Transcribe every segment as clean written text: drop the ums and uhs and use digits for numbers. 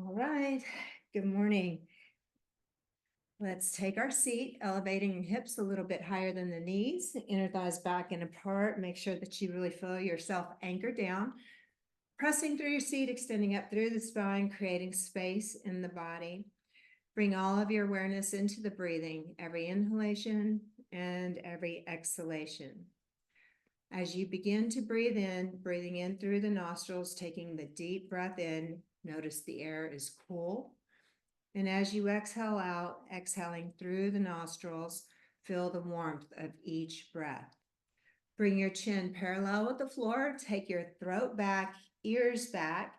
All right, good morning. Let's take our seat, elevating your hips a little bit higher than the knees, inner thighs back and apart. Make sure that you really feel yourself anchored down. Pressing through your seat, extending up through the spine, creating space in the body. Bring all of your awareness into the breathing, every inhalation and every exhalation. As you begin to breathe in, breathing in through the nostrils, taking the deep breath in, notice the air is cool. And as you exhale out, exhaling through the nostrils, feel the warmth of each breath. Bring your chin parallel with the floor, take your throat back, ears back.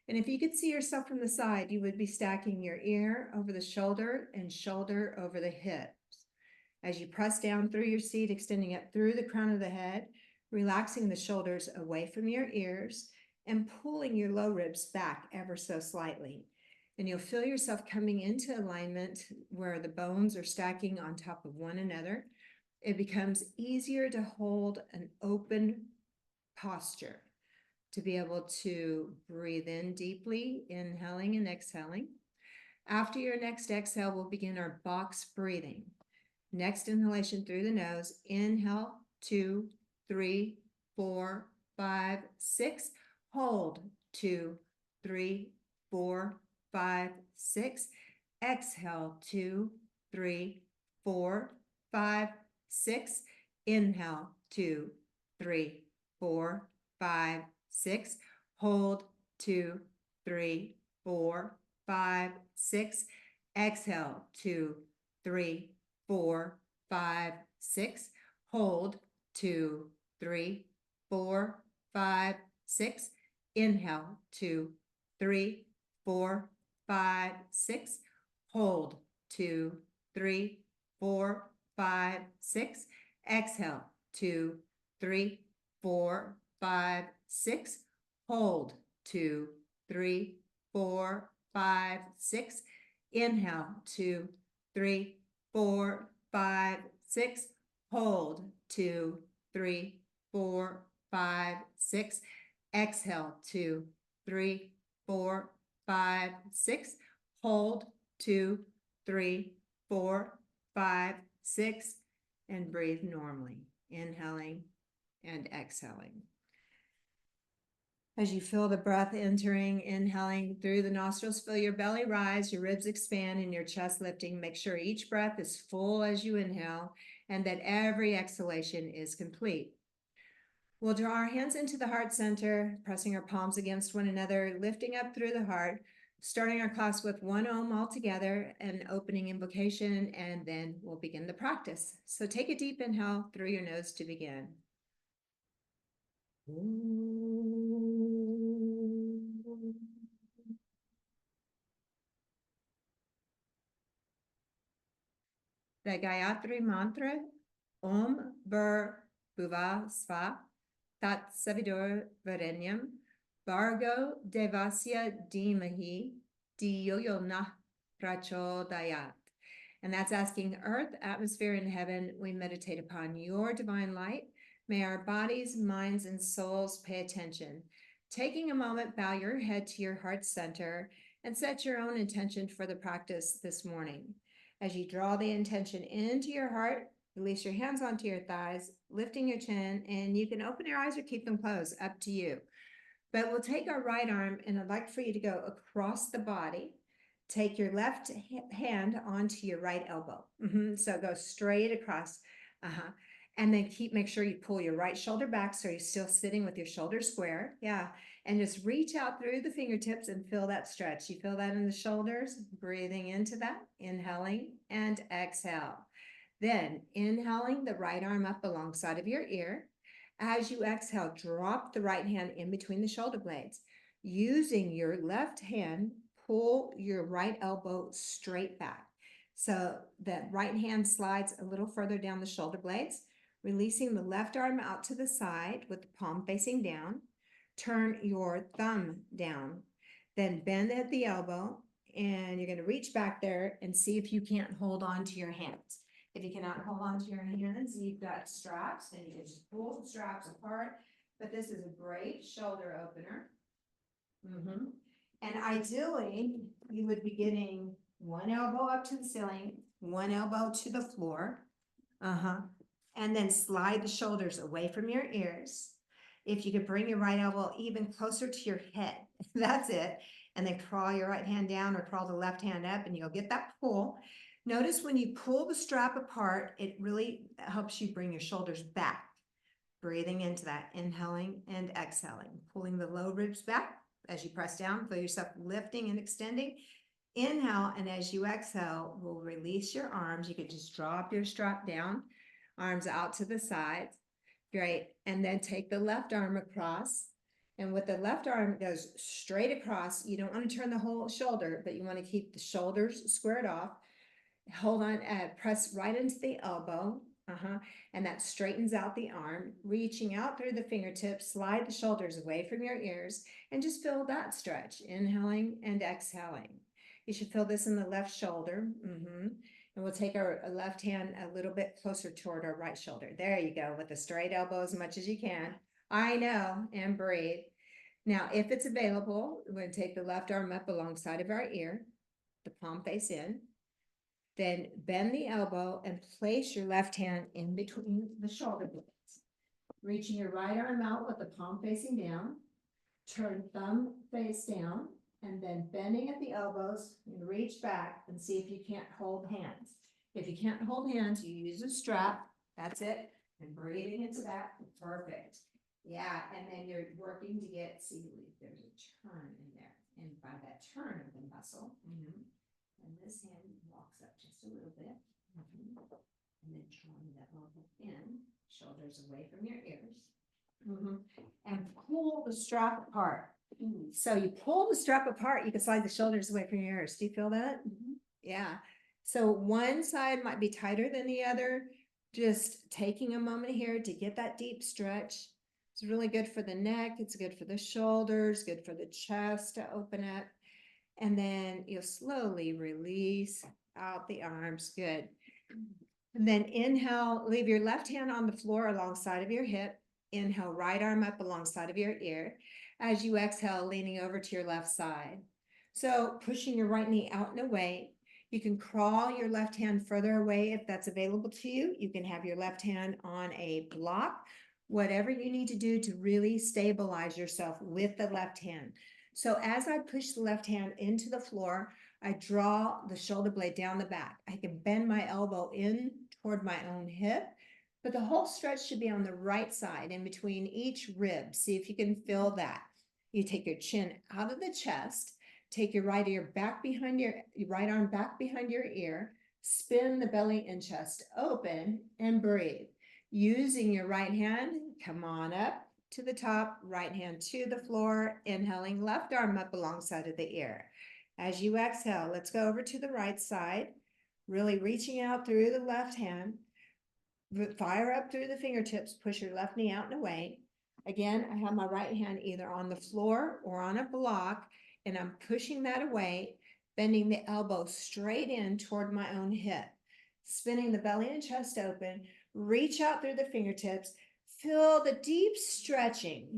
And if you could see yourself from the side, you would be stacking your ear over the shoulder and shoulder over the hips. As you press down through your seat, extending up through the crown of the head, relaxing the shoulders away from your ears and pulling your low ribs back ever so slightly. And you'll feel yourself coming into alignment where the bones are stacking on top of one another. It becomes easier to hold an open posture, to be able to breathe in deeply, inhaling and exhaling. After your next exhale, we'll begin our box breathing. Next inhalation through the nose, inhale, 2, 3, 4, 5, 6. Hold, 2, 3, 4, 5, 6. Exhale, 2, 3, 4, 5, 6. Inhale, 2, 3, 4, 5, 6. Hold, 2, 3, 4, 5, 6. Exhale, 2, 3, 4, 5, 6. Hold, 2, 3, 4, 5, 6. Inhale, 2, 3, 4, 5, 6. Hold, 2, 3, 4, 5, 6. Exhale, 2, 3, 4, 5, 6. Hold, 2, 3, 4, 5, 6. Inhale, 2, 3, 4, 5, 6. Hold, 2, 3, 4, 5, 6. Exhale, 2, 3, 4, 5, 6. Hold, 2, 3, 4, 5, 6. And breathe normally, inhaling and exhaling. As you feel the breath entering, inhaling through the nostrils, feel your belly rise, your ribs expand, and your chest lifting. Make sure each breath is full as you inhale and that every exhalation is complete. We'll draw our hands into the heart center, pressing our palms against one another, lifting up through the heart, starting our class with 1 Om all together, an opening invocation, and then we'll begin the practice. So take a deep inhale through your nose to begin. The Gayatri mantra, Om Bhur Bhuva Sva Tat Savidur Varenyam Bhargo Devasya Dhimahi Dhiyo Nah Prachodayat. And that's asking earth, atmosphere, and heaven, we meditate upon your divine light. May our bodies, minds, and souls pay attention. Taking a moment, bow your head to your heart center and set your own intention for the practice this morning. As you draw the intention into your heart, release your hands onto your thighs, lifting your chin, and you can open your eyes or keep them closed, up to you. But we'll take our right arm, and I'd like for you to go across the body. Take your left hand onto your right elbow. So go straight across. And then make sure you pull your right shoulder back so you're still sitting with your shoulders square. Yeah. And just reach out through the fingertips and feel that stretch. You feel that in the shoulders, breathing into that, inhaling and exhale. Then inhaling the right arm up alongside of your ear. As you exhale, drop the right hand in between the shoulder blades. Using your left hand, pull your right elbow straight back. So that right hand slides a little further down the shoulder blades, releasing the left arm out to the side with the palm facing down. Turn your thumb down, then bend at the elbow, and you're going to reach back there and see if you can't hold on to your hands. If you cannot hold on to your hands, you've got straps, and you can just pull the straps apart. But this is a great shoulder opener. And ideally, you would be getting one elbow up to the ceiling, one elbow to the floor. And then slide the shoulders away from your ears. If you could bring your right elbow even closer to your head, that's it. And then crawl your right hand down or crawl the left hand up and you'll get that pull. Notice when you pull the strap apart, it really helps you bring your shoulders back. Breathing into that, inhaling and exhaling, pulling the low ribs back as you press down, feel yourself lifting and extending. Inhale, and as you exhale, we'll release your arms. You could just drop your strap down, arms out to the sides. Great. And then take the left arm across. And with the left arm, it goes straight across. You don't want to turn the whole shoulder, but you want to keep the shoulders squared off. Hold on, press right into the elbow. And that straightens out the arm, reaching out through the fingertips, slide the shoulders away from your ears, and just feel that stretch, inhaling and exhaling. You should feel this in the left shoulder. And we'll take our left hand a little bit closer toward our right shoulder. There you go, with the straight elbow as much as you can. I know, and breathe. Now, if it's available, we're going to take the left arm up alongside of our ear, the palm face in. Then bend the elbow and place your left hand in between the shoulder blades. Reaching your right arm out with the palm facing down. Turn thumb face down and then bending at the elbows and reach back and see if you can't hold hands. If you can't hold hands, you use a strap. That's it. And breathing into that. Perfect. Yeah, and then you're working to get, see, there's a turn in there. And by that turn of the muscle, and this hand walks up just a little bit. And then drawing that elbow in, shoulders away from your ears. And pull the strap apart. So you pull the strap apart, you can slide the shoulders away from your ears. Do you feel that? Yeah. So one side might be tighter than the other. Just taking a moment here to get that deep stretch. It's really good for the neck. It's good for the shoulders, good for the chest to open up. And then you'll slowly release out the arms. Good. And then inhale, leave your left hand on the floor alongside of your hip. Inhale, right arm up alongside of your ear. As you exhale, leaning over to your left side. So pushing your right knee out and away. You can crawl your left hand further away if that's available to you. You can have your left hand on a block. Whatever you need to do to really stabilize yourself with the left hand. So as I push the left hand into the floor, I draw the shoulder blade down the back. I can bend my elbow in toward my own hip, but the whole stretch should be on the right side in between each rib. See if you can feel that. You take your chin out of the chest, take your right ear back behind your right arm back behind your ear, spin the belly and chest open and breathe. Using your right hand, come on up to the top, right hand to the floor, inhaling, left arm up alongside of the ear. As you exhale, let's go over to the right side, really reaching out through the left hand, fire up through the fingertips, push your left knee out and away. Again, I have my right hand either on the floor or on a block, and I'm pushing that away, bending the elbow straight in toward my own hip, spinning the belly and chest open, reach out through the fingertips, feel the deep stretching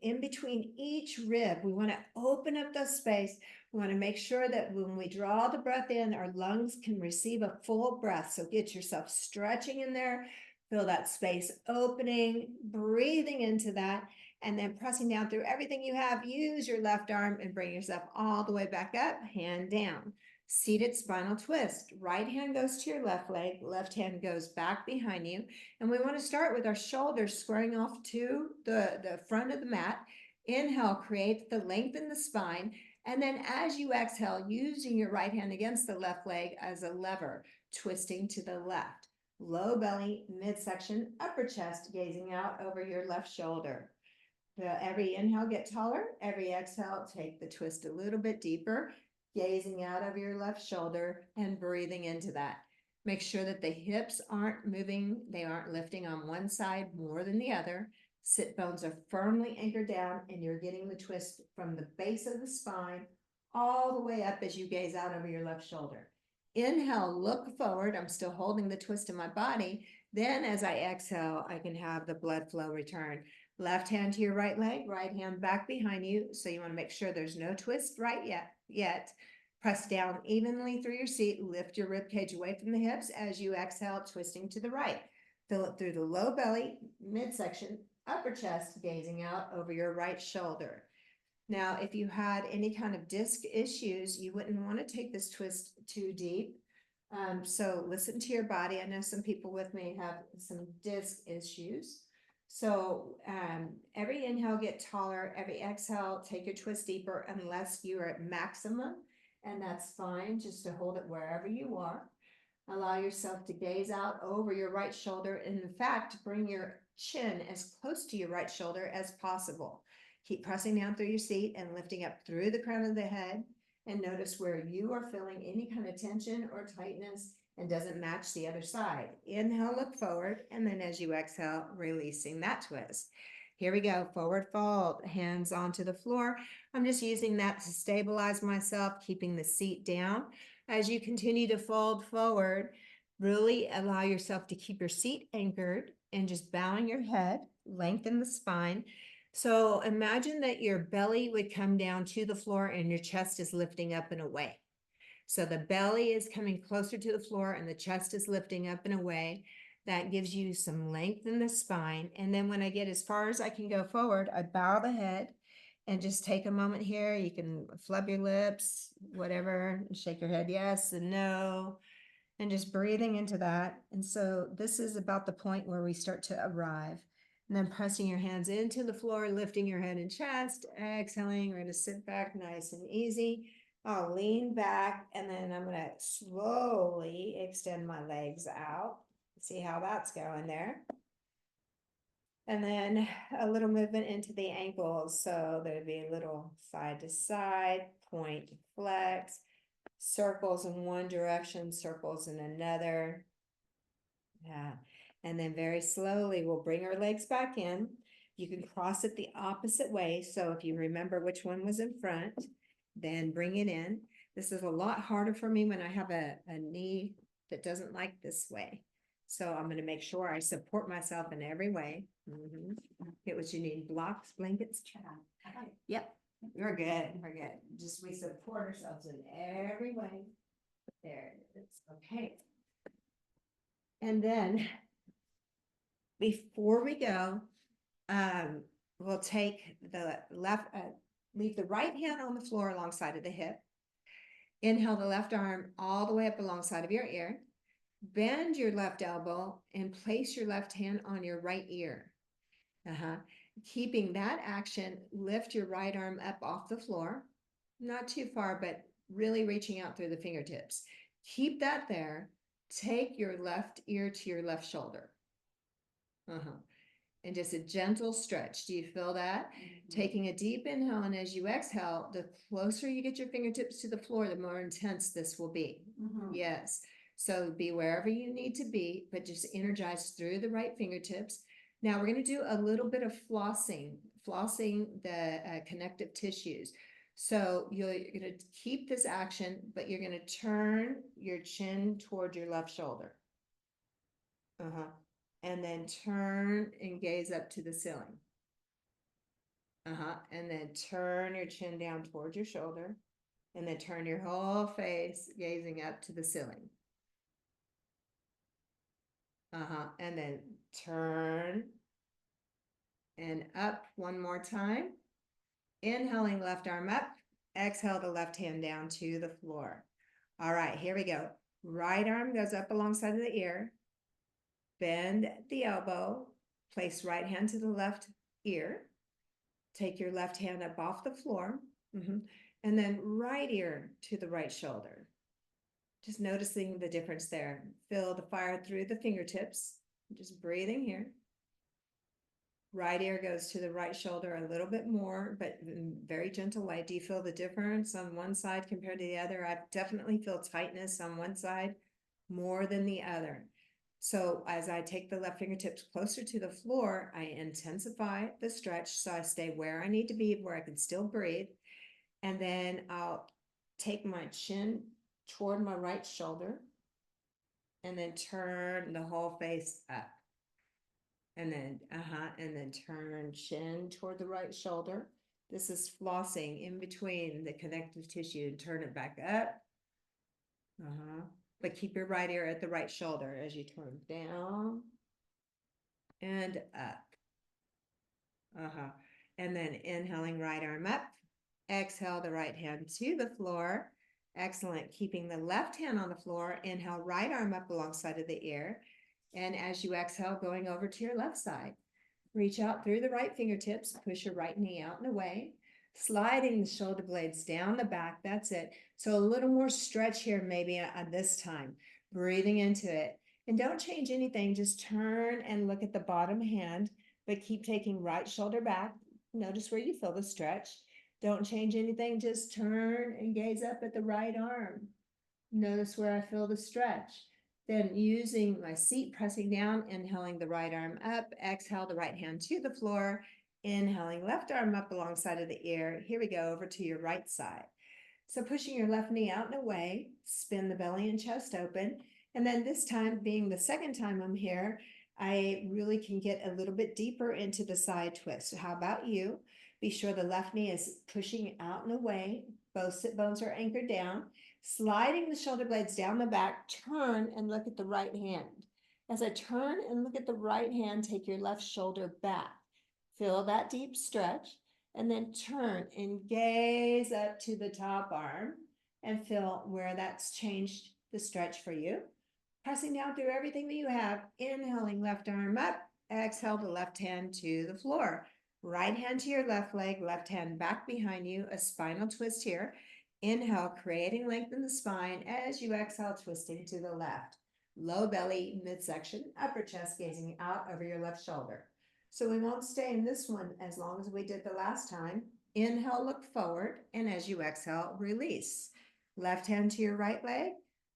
in between each rib. We want to open up the space. We want to make sure that when we draw the breath in, our lungs can receive a full breath. So get yourself stretching in there. Feel that space opening, breathing into that, and then pressing down through everything you have. Use your left arm and bring yourself all the way back up, hand down. Seated spinal twist. Right hand goes to your left leg, left hand goes back behind you. And we want to start with our shoulders squaring off to the front of the mat. Inhale, create the length in the spine. And then as you exhale, using your right hand against the left leg as a lever, twisting to the left. Low belly, midsection, upper chest, gazing out over your left shoulder. Every inhale, get taller. Every exhale, take the twist a little bit deeper. Gazing out over your left shoulder and breathing into that. Make sure that the hips aren't moving. They aren't lifting on one side more than the other. Sit bones are firmly anchored down and you're getting the twist from the base of the spine all the way up as you gaze out over your left shoulder. Inhale, look forward. I'm still holding the twist in my body. Then as I exhale, I can have the blood flow return. Left hand to your right leg, right hand back behind you. So you want to make sure there's no twist right yet. Press down evenly through your seat. Lift your rib cage away from the hips as you exhale, twisting to the right. Fill it through the low belly, midsection, upper chest, gazing out over your right shoulder. Now, if you had any kind of disc issues, you wouldn't want to take this twist too deep. So listen to your body. I know some people with me have some disc issues. So every inhale, get taller. Every exhale, take your twist deeper unless you are at maximum. And that's fine, just to hold it wherever you are. Allow yourself to gaze out over your right shoulder. And in fact, bring your chin as close to your right shoulder as possible. Keep pressing down through your seat and lifting up through the crown of the head. And notice where you are feeling any kind of tension or tightness and doesn't match the other side. Inhale, look forward. And then as you exhale, releasing that twist. Here we go. Forward fold, hands onto the floor. I'm just using that to stabilize myself, keeping the seat down. As you continue to fold forward, really allow yourself to keep your seat anchored and just bowing your head, lengthen the spine. So imagine that your belly would come down to the floor and your chest is lifting up and away. So the belly is coming closer to the floor and the chest is lifting up and away. That gives you some length in the spine. And then when I get as far as I can go forward, I bow the head and just take a moment here. You can flub your lips, whatever, shake your head yes and no, and just breathing into that. And so this is about the point where we start to arrive. And then pressing your hands into the floor, lifting your head and chest, exhaling. We're going to sit back nice and easy. I'll lean back and then I'm going to slowly extend my legs out. See how that's going there. And then a little movement into the ankles. So there'd be a little side to side, point, flex, circles in one direction, circles in another. Yeah. And then very slowly, we'll bring our legs back in. You can cross it the opposite way. So if you remember which one was in front, then bring it in. This is a lot harder for me when I have a knee that doesn't like this way. So I'm going to make sure I support myself in every way. Get what you need. Blocks, blankets, yep. We're good. We're good. Just we support ourselves in every way. There it is. Okay. And then before we go, we'll take the left, leave the right hand on the floor alongside of the hip. Inhale the left arm all the way up alongside of your ear. Bend your left elbow and place your left hand on your right ear. Keeping that action, lift your right arm up off the floor. Not too far, but really reaching out through the fingertips. Keep that there. Take your left ear to your left shoulder. And just a gentle stretch. Do you feel that? Taking a deep inhale, and as you exhale, the closer you get your fingertips to the floor, the more intense this will be. Yes. So be wherever you need to be, but just energize through the right fingertips. Now we're going to do a little bit of flossing the connective tissues. So you're going to keep this action, but you're going to turn your chin toward your left shoulder. And then turn and gaze up to the ceiling. And then turn your chin down towards your shoulder. And then turn your whole face gazing up to the ceiling. And then turn and up one more time. Inhaling left arm up. Exhale the left hand down to the floor. All right, here we go. Right arm goes up alongside of the ear. Bend the elbow. Place right hand to the left ear. Take your left hand up off the floor. And then right ear to the right shoulder. Just noticing the difference there. Feel the fire through the fingertips. Just breathing here. Right ear goes to the right shoulder a little bit more, but in very gentle way. Do you feel the difference on one side compared to the other? I definitely feel tightness on one side more than the other. So as I take the left fingertips closer to the floor, I intensify the stretch so I stay where I need to be, where I can still breathe. And then I'll take my chin toward my right shoulder and then turn the whole face up. And then turn chin toward the right shoulder. This is flossing in between the connective tissue and turn it back up. But keep your right ear at the right shoulder as you turn down and up. And then inhaling right arm up. Exhale the right hand to the floor. Excellent. Keeping the left hand on the floor. Inhale, right arm up alongside of the ear. And as you exhale, going over to your left side. Reach out through the right fingertips. Push your right knee out and away. Sliding the shoulder blades down the back. That's it. So a little more stretch here maybe at this time. Breathing into it. And don't change anything. Just turn and look at the bottom hand, but keep taking right shoulder back. Notice where you feel the stretch. Don't change anything. Just turn and gaze up at the right arm. Notice where I feel the stretch. Then using my seat, pressing down, inhaling the right arm up, exhale the right hand to the floor, inhaling left arm up alongside of the ear. Here we go, over to your right side. So pushing your left knee out and away, spin the belly and chest open. And then this time, being the second time I'm here, I really can get a little bit deeper into the side twist. So how about you? Be sure the left knee is pushing out and away. Both sit bones are anchored down. Sliding the shoulder blades down the back, turn and look at the right hand. As I turn and look at the right hand, take your left shoulder back. Feel that deep stretch, and then turn and gaze up to the top arm and feel where that's changed the stretch for you. Pressing down through everything that you have, inhaling left arm up, exhale the left hand to the floor. Right hand to your left leg, left hand back behind you, a spinal twist here. Inhale, creating length in the spine as you exhale, twisting to the left. Low belly, midsection, upper chest gazing out over your left shoulder. So we won't stay in this one as long as we did the last time. Inhale, look forward, and as you exhale, release. Left hand to your right leg,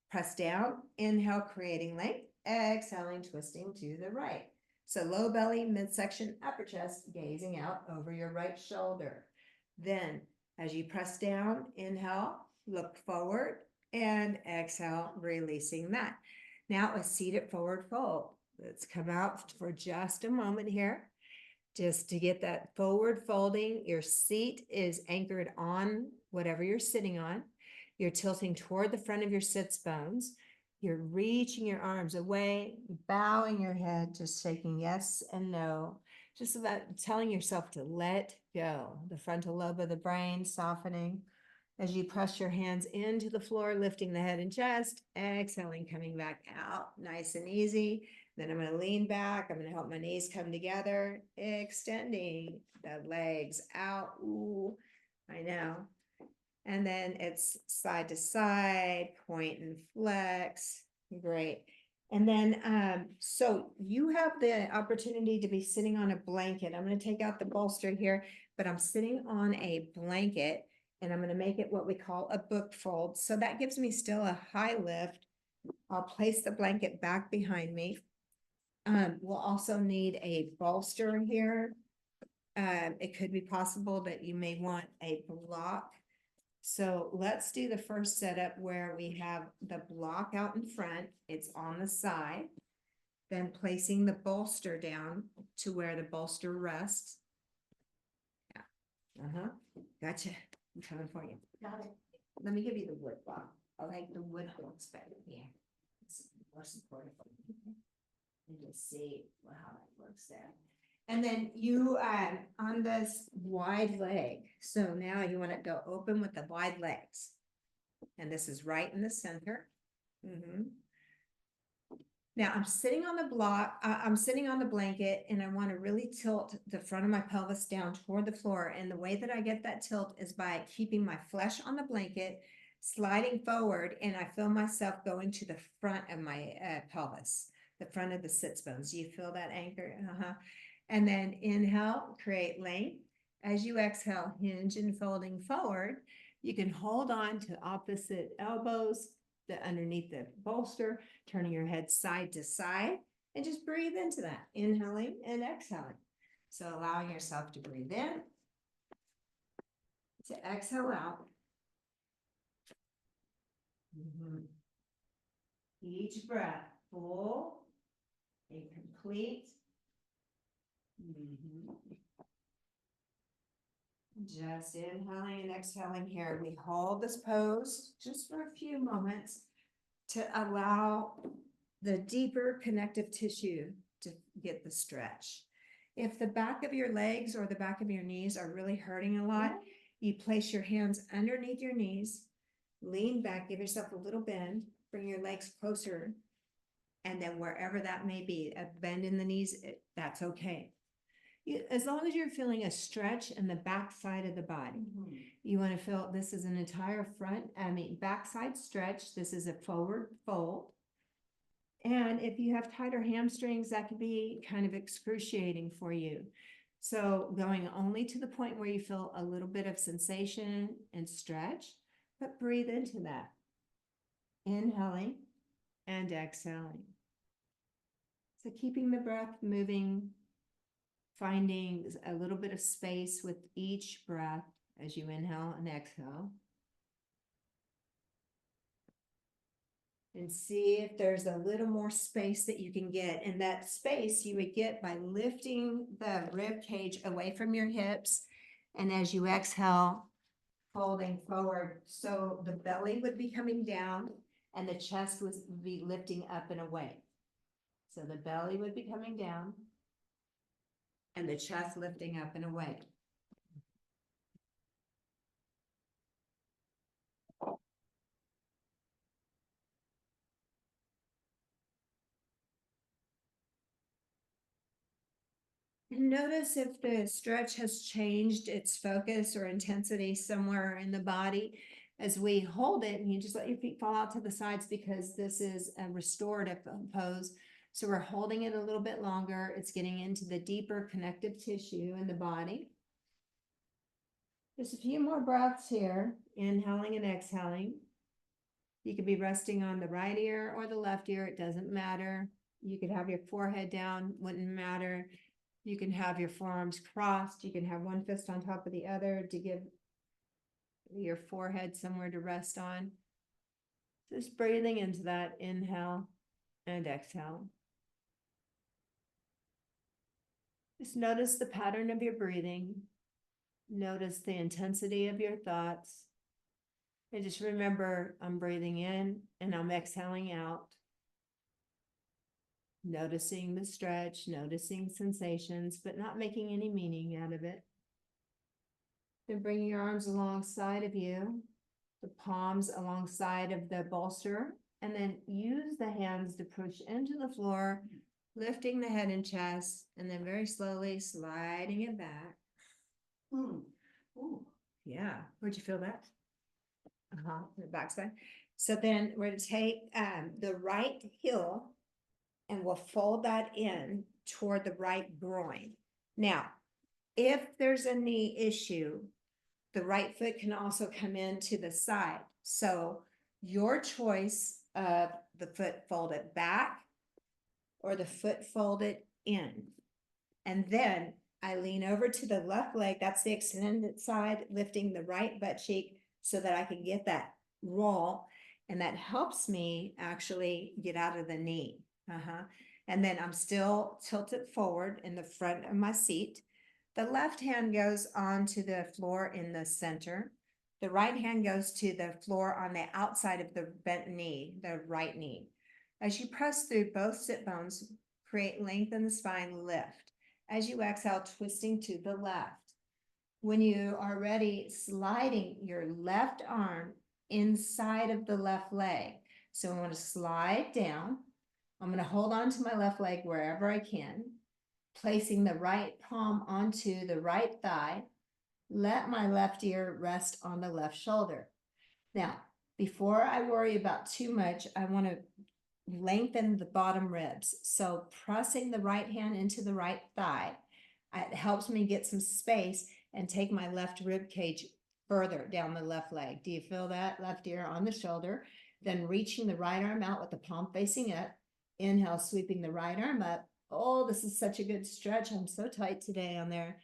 press down, inhale, creating length, exhaling, twisting to the right. So low belly, midsection, upper chest, gazing out over your right shoulder. Then, as you press down, inhale, look forward, and exhale, releasing that. Now a seated forward fold. Let's come out for just a moment here. Just to get that forward folding, your seat is anchored on whatever you're sitting on. You're tilting toward the front of your sits bones. You're reaching your arms away, bowing your head, just shaking yes and no. Just about telling yourself to let go. The frontal lobe of the brain softening. As you press your hands into the floor, lifting the head and chest, exhaling, coming back out, nice and easy. Then I'm going to lean back. I'm going to help my knees come together, extending the legs out. Ooh, I know. And then it's side to side, point and flex. Great. And then, so you have the opportunity to be sitting on a blanket. I'm going to take out the bolster here, but I'm sitting on a blanket. And I'm going to make it what we call a book fold. So that gives me still a high lift. I'll place the blanket back behind me. We'll also need a bolster here. It could be possible that you may want a block. So let's do the first setup where we have the block out in front. It's on the side. Then placing the bolster down to where the bolster rests. Yeah. Gotcha. I'm coming for you. Got it. Let me give you the wood block. I like the wood blocks better here. It's more supportive. And just see how that works there. And then you on this wide leg. So now you want to go open with the wide legs. And this is right in the center. Now I'm sitting on the block, I'm sitting on the blanket, and I want to really tilt the front of my pelvis down toward the floor. And the way that I get that tilt is by keeping my flesh on the blanket, sliding forward, and I feel myself going to the front of my pelvis, the front of the sits bones. Do you feel that anchor? And then inhale, create length. As you exhale, hinge and folding forward. You can hold on to opposite elbows, underneath the bolster, turning your head side to side, and just breathe into that, inhaling and exhaling. So allowing yourself to breathe in, to exhale out. Each breath full and complete. Just inhaling and exhaling here. We hold this pose just for a few moments to allow the deeper connective tissue to get the stretch. If the back of your legs or the back of your knees are really hurting a lot, you place your hands underneath your knees, lean back, give yourself a little bend, bring your legs closer, and then wherever that may be, a bend in the knees, that's okay. As long as you're feeling a stretch in the back side of the body, you want to feel this is an entire backside stretch. This is a forward fold. And if you have tighter hamstrings, that could be kind of excruciating for you. So going only to the point where you feel a little bit of sensation and stretch, but breathe into that. Inhaling and exhaling. So keeping the breath moving, finding a little bit of space with each breath as you inhale and exhale. And see if there's a little more space that you can get. And that space you would get by lifting the rib cage away from your hips. And as you exhale, folding forward. So the belly would be coming down and the chest would be lifting up and away. So the belly would be coming down and the chest lifting up and away. Notice if the stretch has changed its focus or intensity somewhere in the body. As we hold it, and you just let your feet fall out to the sides because this is a restorative pose. So we're holding it a little bit longer. It's getting into the deeper connective tissue in the body. Just a few more breaths here, inhaling and exhaling. You could be resting on the right ear or the left ear. It doesn't matter. You could have your forehead down, wouldn't matter. You can have your forearms crossed. You can have one fist on top of the other to give your forehead somewhere to rest on. Just breathing into that inhale and exhale. Just notice the pattern of your breathing. Notice the intensity of your thoughts. And just remember, I'm breathing in and I'm exhaling out. Noticing the stretch, noticing sensations, but not making any meaning out of it. Then bring your arms alongside of you, the palms alongside of the bolster, and then use the hands to push into the floor, lifting the head and chest, and then very slowly sliding it back. Ooh, yeah. Where'd you feel that? The backside. So then we're going to take the right heel and we'll fold that in toward the right groin. Now, if there's a knee issue, the right foot can also come in to the side. So your choice of the foot folded back or the foot folded in. And then I lean over to the left leg, that's the extended side, lifting the right butt cheek so that I can get that roll. And that helps me actually get out of the knee. And then I'm still tilted forward in the front of my seat. The left hand goes onto the floor in the center. The right hand goes to the floor on the outside of the bent knee, the right knee. As you press through both sit bones, create length in the spine, lift. As you exhale, twisting to the left. When you are ready, sliding your left arm inside of the left leg. So I want to slide down. I'm going to hold on to my left leg wherever I can, placing the right palm onto the right thigh. Let my left ear rest on the left shoulder. Now, before I worry about too much, I want to lengthen the bottom ribs. So pressing the right hand into the right thigh, it helps me get some space and take my left rib cage further down the left leg. Do you feel that? Left ear on the shoulder. Then reaching the right arm out with the palm facing up. Inhale, sweeping the right arm up. Oh, this is such a good stretch. I'm so tight today on there.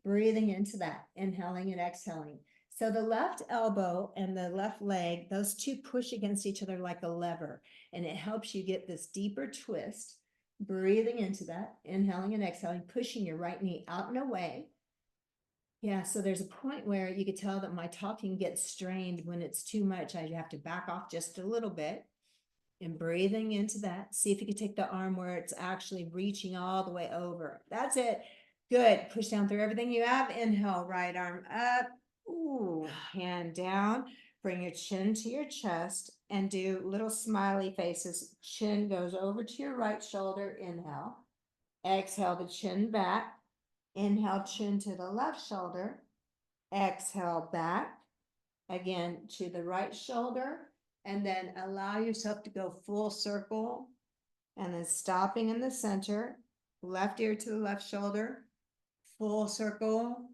Breathing into that, inhaling and exhaling. So the left elbow and the left leg, those two push against each other like a lever, and it helps you get this deeper twist breathing into that, inhaling and exhaling, pushing your right knee out and away. Yeah, so there's a point where you could tell that my talking gets strained when it's too much. I have to back off just a little bit and breathing into that. See if you can take the arm where it's actually reaching all the way over. That's it. Good. Push down through everything you have. Inhale, right arm up. Ooh, hand down. Bring your chin to your chest and do little smiley faces. Chin goes over to your right shoulder. Inhale. Exhale the chin back. Inhale, chin to the left shoulder. Exhale back. Again, to the right shoulder. And then allow yourself to go full circle. And then stopping in the center. Left ear to the left shoulder. Full circle.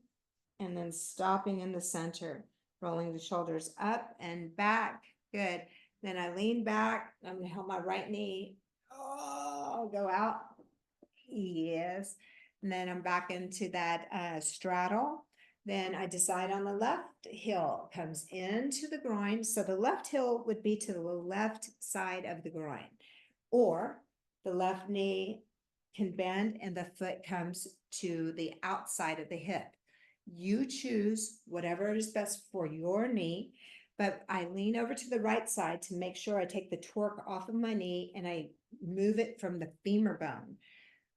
And then stopping in the center. Rolling the shoulders up and back. Good. Then I lean back. I'm going to hold my right knee. Oh, go out. Yes. And then I'm back into that straddle. Then I decide on the left heel comes into the groin. So the left heel would be to the left side of the groin, or the left knee can bend and the foot comes to the outside of the hip. You choose whatever is best for your knee, but I lean over to the right side to make sure I take the torque off of my knee and I move it from the femur bone.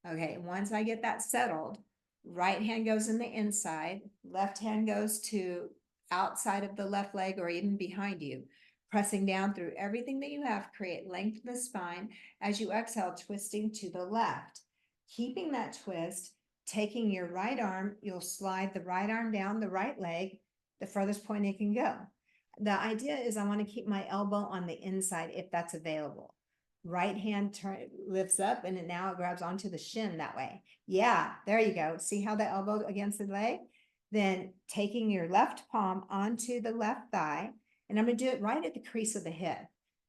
Okay, once I get that settled, right hand goes in the inside, left hand goes to outside of the left leg or even behind you, pressing down through everything that you have, create length of the spine. As you exhale, twisting to the left, keeping that twist, taking your right arm, you'll slide the right arm down the right leg, the furthest point it can go. The idea is I want to keep my elbow on the inside if that's available. Right hand lifts up and it now grabs onto the shin that way. Yeah, there you go. See how the elbow against the leg? Then taking your left palm onto the left thigh, and I'm going to do it right at the crease of the hip.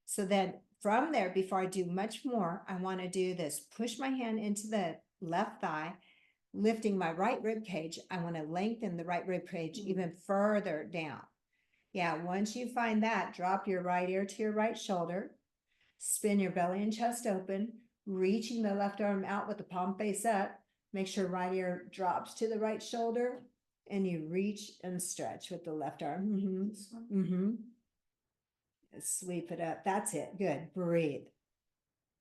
So then from there, before I do much more, I want to do this. Push my hand into the left thigh, lifting my right rib cage. I want to lengthen the right rib cage even further down. Yeah, once you find that, drop your right ear to your right shoulder. Spin your belly and chest open, reaching the left arm out with the palm face up. Make sure right ear drops to the right shoulder and you reach and stretch with the left arm. Sweep it up. That's it. Good. Breathe.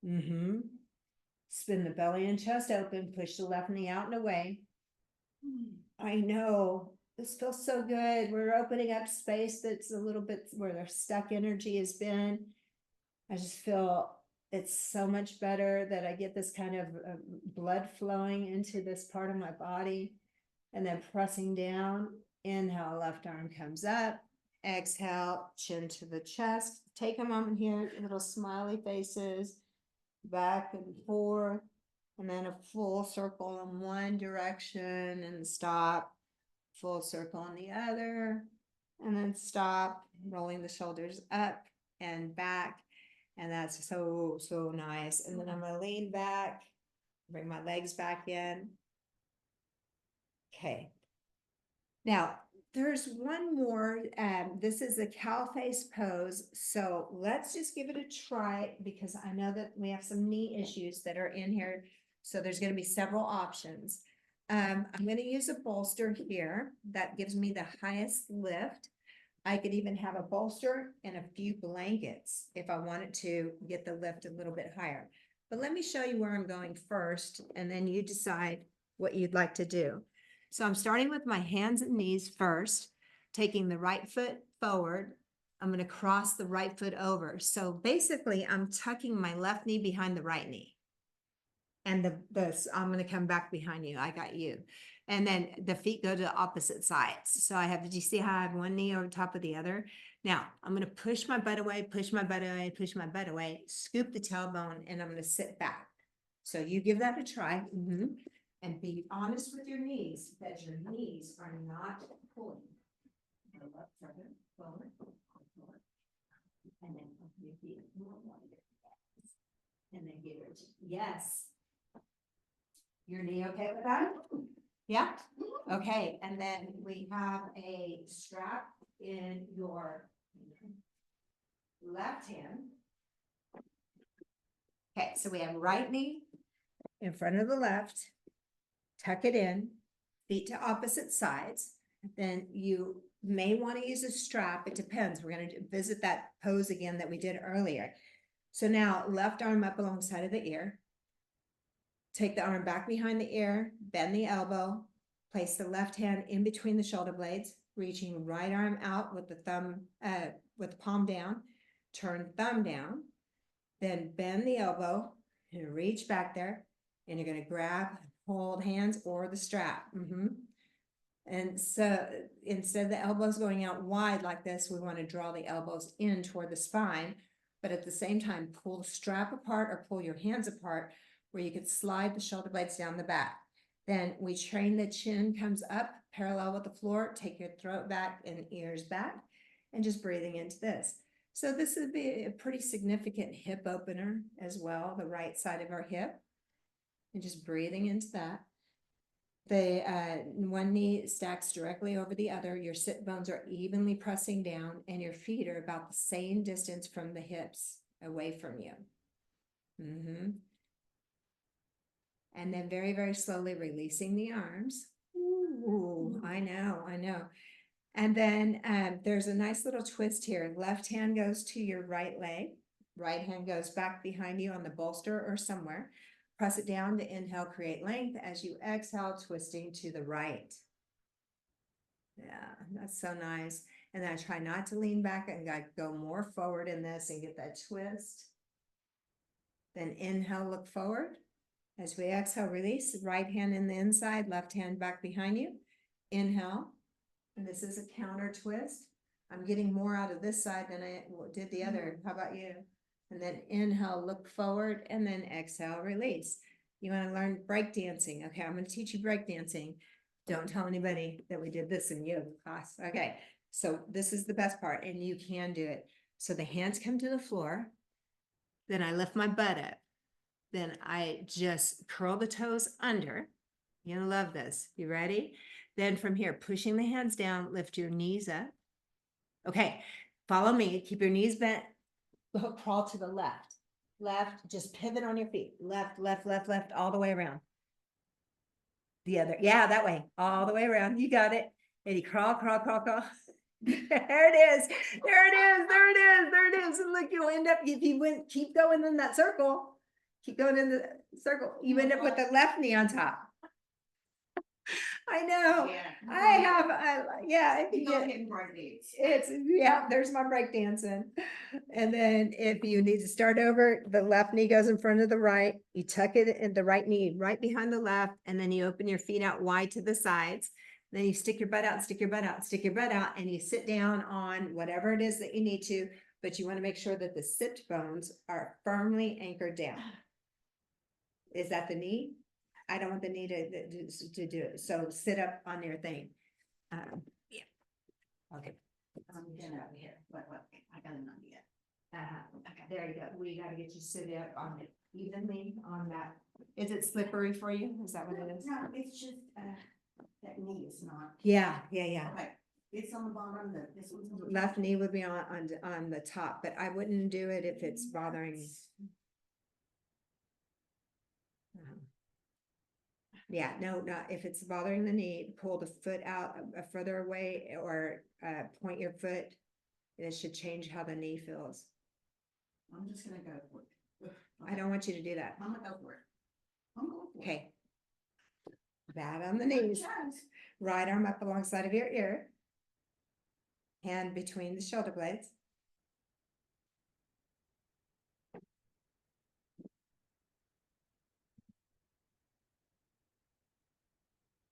Spin the belly and chest open. Push the left knee out and away. I know. This feels so good. We're opening up space that's a little bit where their stuck energy has been. I just feel it's so much better that I get this kind of blood flowing into this part of my body. And then pressing down, inhale, left arm comes up, exhale, chin to the chest. Take a moment here, little smiley faces, back and forth, and then a full circle in one direction and stop, full circle in the other, and then stop, rolling the shoulders up and back. And that's so, so nice. And then I'm gonna lean back, bring my legs back in. Okay. Now, there's one more. This is a cow face pose. So let's just give it a try because I know that we have some knee issues that are in here. So there's going to be several options. I'm going to use a bolster here. That gives me the highest lift. I could even have a bolster and a few blankets if I wanted to get the lift a little bit higher. But let me show you where I'm going first, and then you decide what you'd like to do. So I'm starting with my hands and knees first, taking the right foot forward. I'm going to cross the right foot over. So basically, I'm tucking my left knee behind the right knee. And I'm going to come back behind you. I got you. And then the feet go to the opposite sides. So I have, did you see how I have one knee over top of the other? Now I'm going to push my butt away, push my butt away, push my butt away, scoop the tailbone, and I'm going to sit back. So you give that a try. And be honest with your knees that your knees are not pulling. And then your feet. And then give it. Yes. Your knee okay with that? Yeah? Okay, and then we have a strap in your left hand. Okay, so we have right knee, in front of the left, tuck it in, feet to opposite sides. Then you may want to use a strap. It depends. We're going to visit that pose again that we did earlier. So now left arm up alongside of the ear. Take the arm back behind the ear, bend the elbow, place the left hand in between the shoulder blades, reaching right arm out with the thumb, with the palm down, turn thumb down, then bend the elbow and reach back there. And you're going to grab, hold hands or the strap. And so instead of the elbows going out wide like this, we want to draw the elbows in toward the spine, but at the same time, pull the strap apart or pull your hands apart where you could slide the shoulder blades down the back. Then we train the chin comes up parallel with the floor, take your throat back and ears back, and just breathing into this. So this would be a pretty significant hip opener as well, the right side of our hip, and just breathing into that. The one knee stacks directly over the other. Your sit bones are evenly pressing down and your feet are about the same distance from the hips away from you. And then very, very slowly releasing the arms. Ooh, I know. And then there's a nice little twist here. Left hand goes to your right leg. Right hand goes back behind you on the bolster or somewhere. Press it down to inhale, create length. As you exhale, twisting to the right. Yeah, that's so nice. And then I try not to lean back and go more forward in this and get that twist. Then inhale, look forward. As we exhale, release. Right hand in the inside, left hand back behind you. Inhale. And this is a counter twist. I'm getting more out of this side than I did the other. How about you? And then inhale, look forward, and then exhale, release. You want to learn break dancing. Okay, I'm going to teach you break dancing. Don't tell anybody that we did this in yoga class. Okay, so this is the best part, and you can do it. So the hands come to the floor. Then I lift my butt up. Then I just curl the toes under. You're going to love this. You ready? Then from here, pushing the hands down, lift your knees up. Okay, follow me. Keep your knees bent. Crawl to the left. Left, just pivot on your feet. Left, left, left, left, all the way around. The other, yeah, that way, all the way around. You got it. And you crawl, crawl, crawl, crawl. There it is. There it is. There it is. There it is. And look, you'll end up, if you went, keep going in that circle. Keep going in the circle. You end up with the left knee on top. I know. Yeah. I have, yeah. It's, yeah, there's my break dancing. And then if you need to start over, the left knee goes in front of the right. You tuck it in the right knee right behind the left. And then you open your feet out wide to the sides. Then you stick your butt out, stick your butt out, stick your butt out, and you sit down on whatever it is that you need to, but you want to make sure that the sit bones are firmly anchored down. Is that the knee? I don't want the knee to do it. So sit up on your thing. Yeah. Okay. I'm getting over here. What? I got an idea. Okay. There you go. We got to get you sit up on it evenly on that. Is it slippery for you? Is that what it is? No, it's just that knee is not. Yeah. Okay. It's on the bottom. This one's on the Left knee would be on the top, but I wouldn't do it if it's bothering. Yeah, no, not if it's bothering the knee, pull the foot out further away or point your foot. It should change how the knee feels. I'm just gonna go for it. Okay. I don't want you to do that. I'm gonna go for it. I'm going for it. Okay. Bad on the knees. Right arm up alongside of your ear. Hand between the shoulder blades.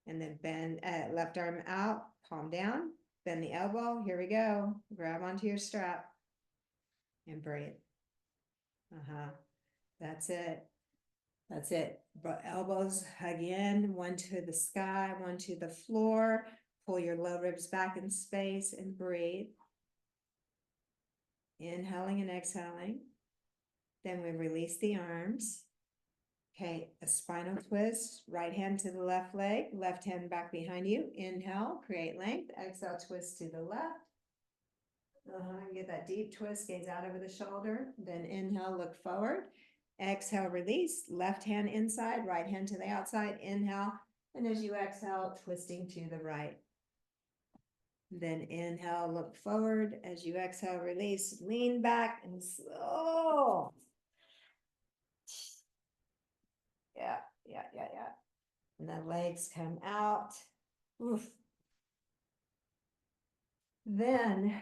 And then bend left arm out, palm down, bend the elbow. Here we go. Grab onto your strap and breathe. That's it. That's it. Elbows again, one to the sky, one to the floor. Pull your low ribs back in space and breathe. Inhaling and exhaling. Then we release the arms. Okay, a spinal twist, right hand to the left leg, left hand back behind you. Inhale, create length. Exhale, twist to the left. Get that deep twist, gaze out over the shoulder. Then inhale, look forward. Exhale, release, left hand inside, right hand to the outside, inhale. And as you exhale, twisting to the right. Then inhale, look forward. As you exhale, release, lean back and slow. Yeah. And the legs come out. Oof. Then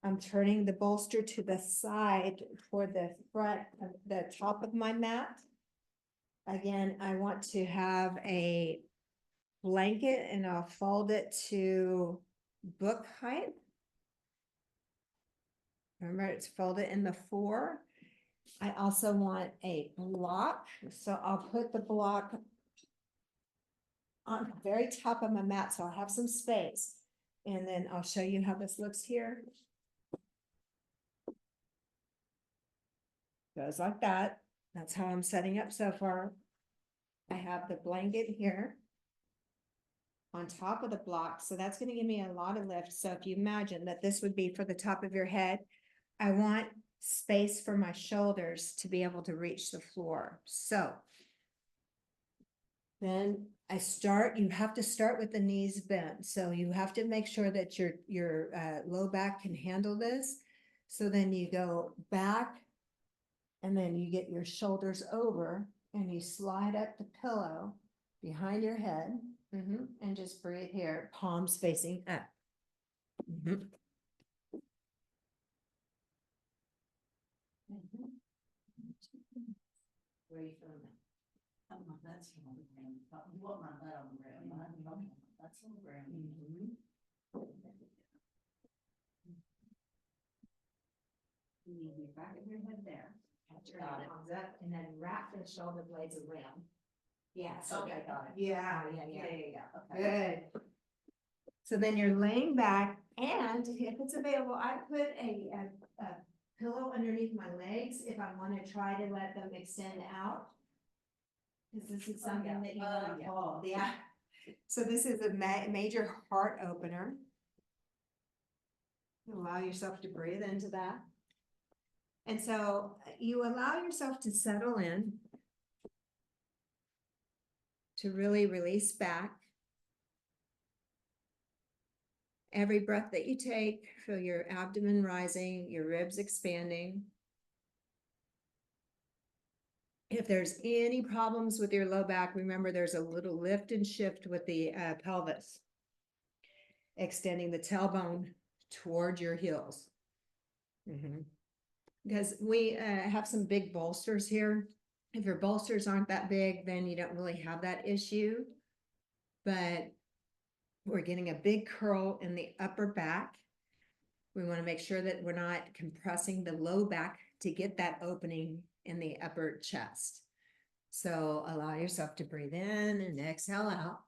I'm turning the bolster to the side toward the front of the top of my mat. Again, I want to have a blanket and I'll fold it to book height. Remember, it's folded in the 4. I also want a block, so I'll put the block on the very top of my mat, so I'll have some space. And then I'll show you how this looks here. Goes like that. That's how I'm setting up so far. I have the blanket here on top of the block, so that's going to give me a lot of lift. So if you imagine that this would be for the top of your head, I want space for my shoulders to be able to reach the floor. So then you have to start with the knees bent. So you have to make sure that your low back can handle this. So then you go back and then you get your shoulders over and you slide up the pillow behind your head. And just breathe here, palms facing up. Where are you feeling that? That's on the ground. You want my butt on the ground. That's on the ground. You need your back of your head there. Got it. Palms up and then wrap the shoulder blades around. Yes. Okay, got it. Yeah. Okay. Good. So then you're laying back, and if it's available, I put a pillow underneath my legs if I want to try to let them extend out. Because this is something that you want to hold. Yeah. So this is a major heart opener. Allow yourself to breathe into that. And so you allow yourself to settle in, to really release back. Every breath that you take, feel your abdomen rising, your ribs expanding. If there's any problems with your low back, remember there's a little lift and shift with the pelvis, extending the tailbone toward your heels. Because we have some big bolsters here. If your bolsters aren't that big, then you don't really have that issue. But we're getting a big curl in the upper back. We want to make sure that we're not compressing the low back to get that opening in the upper chest. So allow yourself to breathe in and exhale out.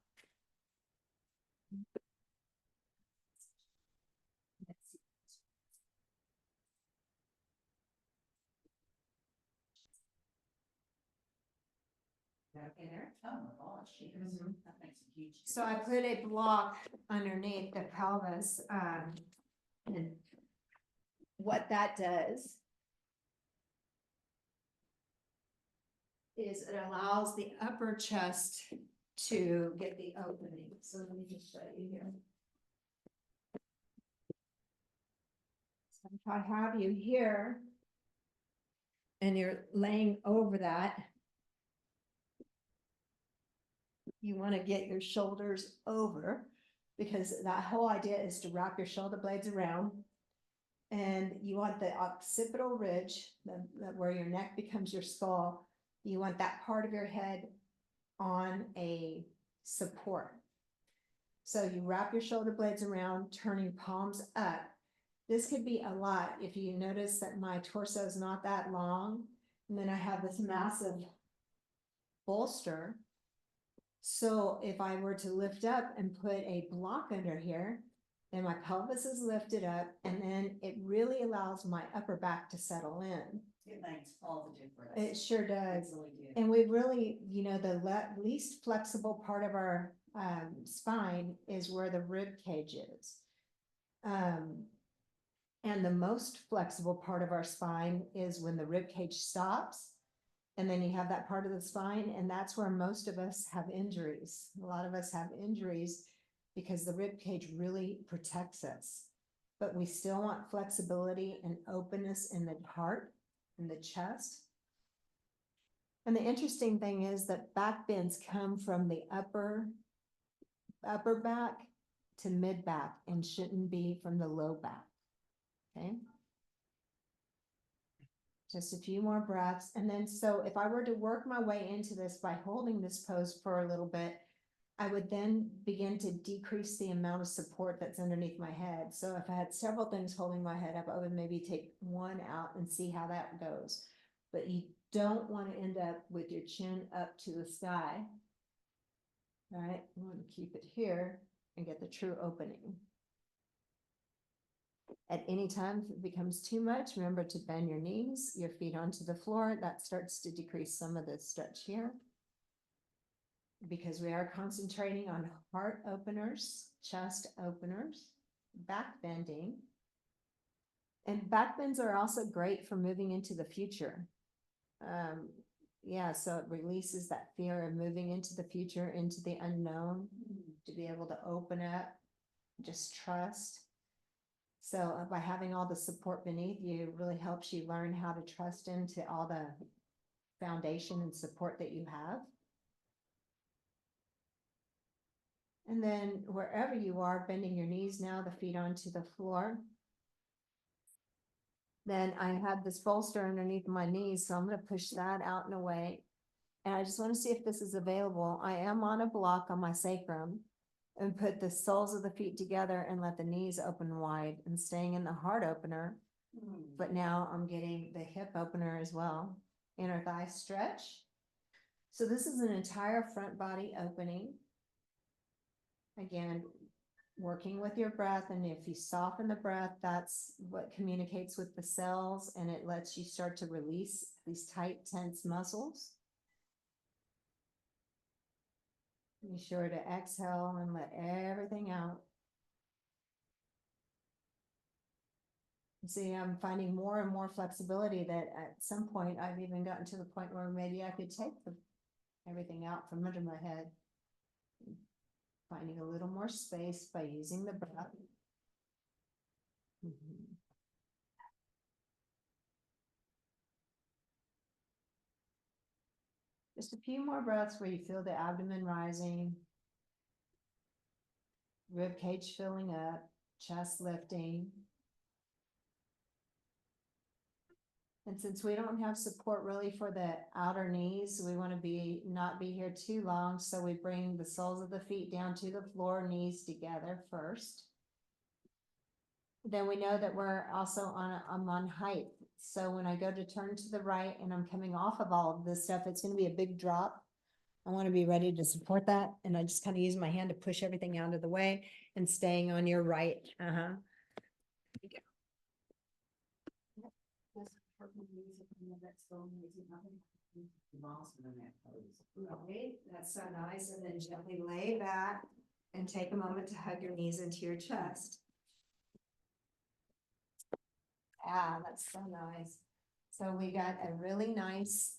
Okay there. Oh my gosh, she is. That makes a huge. So I put a block underneath the pelvis, and what that does is it allows the upper chest to get the opening. So let me just show you here. So if I have you here and you're laying over that, you want to get your shoulders over, because that whole idea is to wrap your shoulder blades around. And you want the occipital ridge, where your neck becomes your skull, you want that part of your head on a support. So you wrap your shoulder blades around, turning palms up. This could be a lot if you notice that my torso is not that long, and then I have this massive bolster. So if I were to lift up and put a block under here, then my pelvis is lifted up, and then it really allows my upper back to settle in. It makes all the difference. It sure does. It really do. And we really, the least flexible part of our spine is where the rib cage is. And the most flexible part of our spine is when the rib cage stops. And then you have that part of the spine, and that's where most of us have injuries. A lot of us have injuries because the rib cage really protects us. But we still want flexibility and openness in the heart and the chest. And the interesting thing is that back bends come from the upper back to mid back and shouldn't be from the low back. Okay. Just a few more breaths. And then, so if I were to work my way into this by holding this pose for a little bit, I would then begin to decrease the amount of support that's underneath my head. So if I had several things holding my head up, I would maybe take one out and see how that goes. But you don't want to end up with your chin up to the sky. All right, you want to keep it here and get the true opening. At any time, if it becomes too much, remember to bend your knees, your feet onto the floor. That starts to decrease some of the stretch here. Because we are concentrating on heart openers, chest openers, back bending. And back bends are also great for moving into the future. Yeah, so it releases that fear of moving into the future, into the unknown, to be able to open up, just trust. So by having all the support beneath you really helps you learn how to trust into all the foundation and support that you have. And then wherever you are, bending your knees now, the feet onto the floor. Then I have this bolster underneath my knees, so I'm going to push that out and away. And I just want to see if this is available. I am on a block on my sacrum, and put the soles of the feet together and let the knees open wide and staying in the heart opener. But now I'm getting the hip opener as well. Inner thigh stretch. So this is an entire front body opening. Again, working with your breath, and if you soften the breath, that's what communicates with the cells, and it lets you start to release these tight, tense muscles. Be sure to exhale and let everything out. See, I'm finding more and more flexibility that at some point I've even gotten to the point where maybe I could take everything out from under my head. Finding a little more space by using the breath. Just a few more breaths where you feel the abdomen rising, rib cage filling up, chest lifting. And since we don't have support really for the outer knees, we want to not be here too long. So we bring the soles of the feet down to the floor, knees together first. Then we know that we're also I'm on height. So when I go to turn to the right and I'm coming off of all of this stuff, it's going to be a big drop. I want to be ready to support that. And I just kind of use my hand to push everything out of the way and staying on your right. Right, that's so nice. And then gently lay back and take a moment to hug your knees into your chest. Ah, that's so nice. So we got a really nice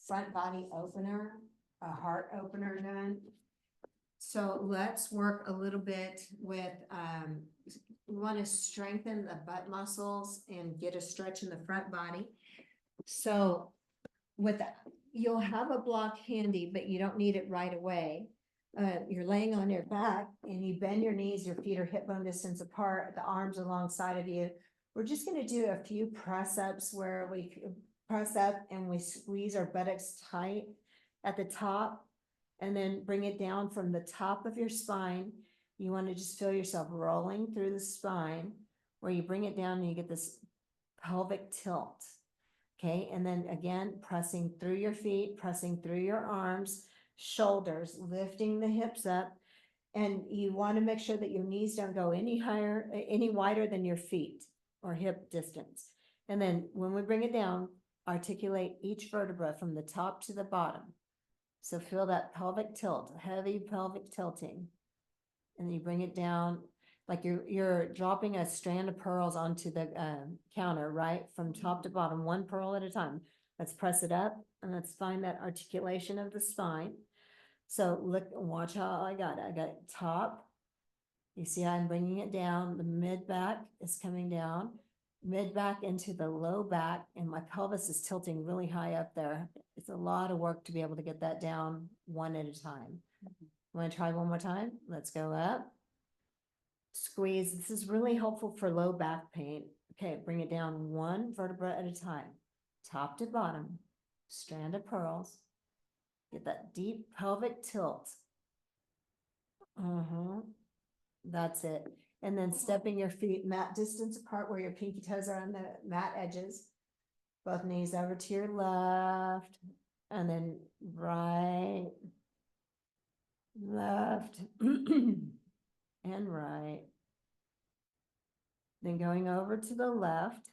front body opener, a heart opener done. So let's work a little bit with, we want to strengthen the butt muscles and get a stretch in the front body. So with that, you'll have a block handy, but you don't need it right away. You're laying on your back and you bend your knees, your feet are hip bone distance apart, the arms alongside of you. We're just going to do a few press ups where we press up and we squeeze our buttocks tight at the top and then bring it down from the top of your spine. You want to just feel yourself rolling through the spine where you bring it down and you get this pelvic tilt. Okay, and then again, pressing through your feet, pressing through your arms, shoulders, lifting the hips up. And you want to make sure that your knees don't go any higher, any wider than your feet or hip distance. And then when we bring it down, articulate each vertebra from the top to the bottom. So feel that pelvic tilt, heavy pelvic tilting. And then you bring it down. like you're dropping a strand of pearls onto the counter, right? From top to bottom, one pearl at a time. Let's press it up and let's find that articulation of the spine. So look, watch how I got it. I got it top. You see how I'm bringing it down. The mid back is coming down, mid back into the low back, and my pelvis is tilting really high up there. It's a lot of work to be able to get that down one at a time. Want to try one more time? Let's go up. Squeeze. This is really helpful for low back pain. Okay, bring it down one vertebra at a time, top to bottom, strand of pearls. Get that deep pelvic tilt. That's it. And then stepping your feet mat distance apart where your pinky toes are on the mat edges. Both knees over to your left, and then right, left, and right. Then going over to the left,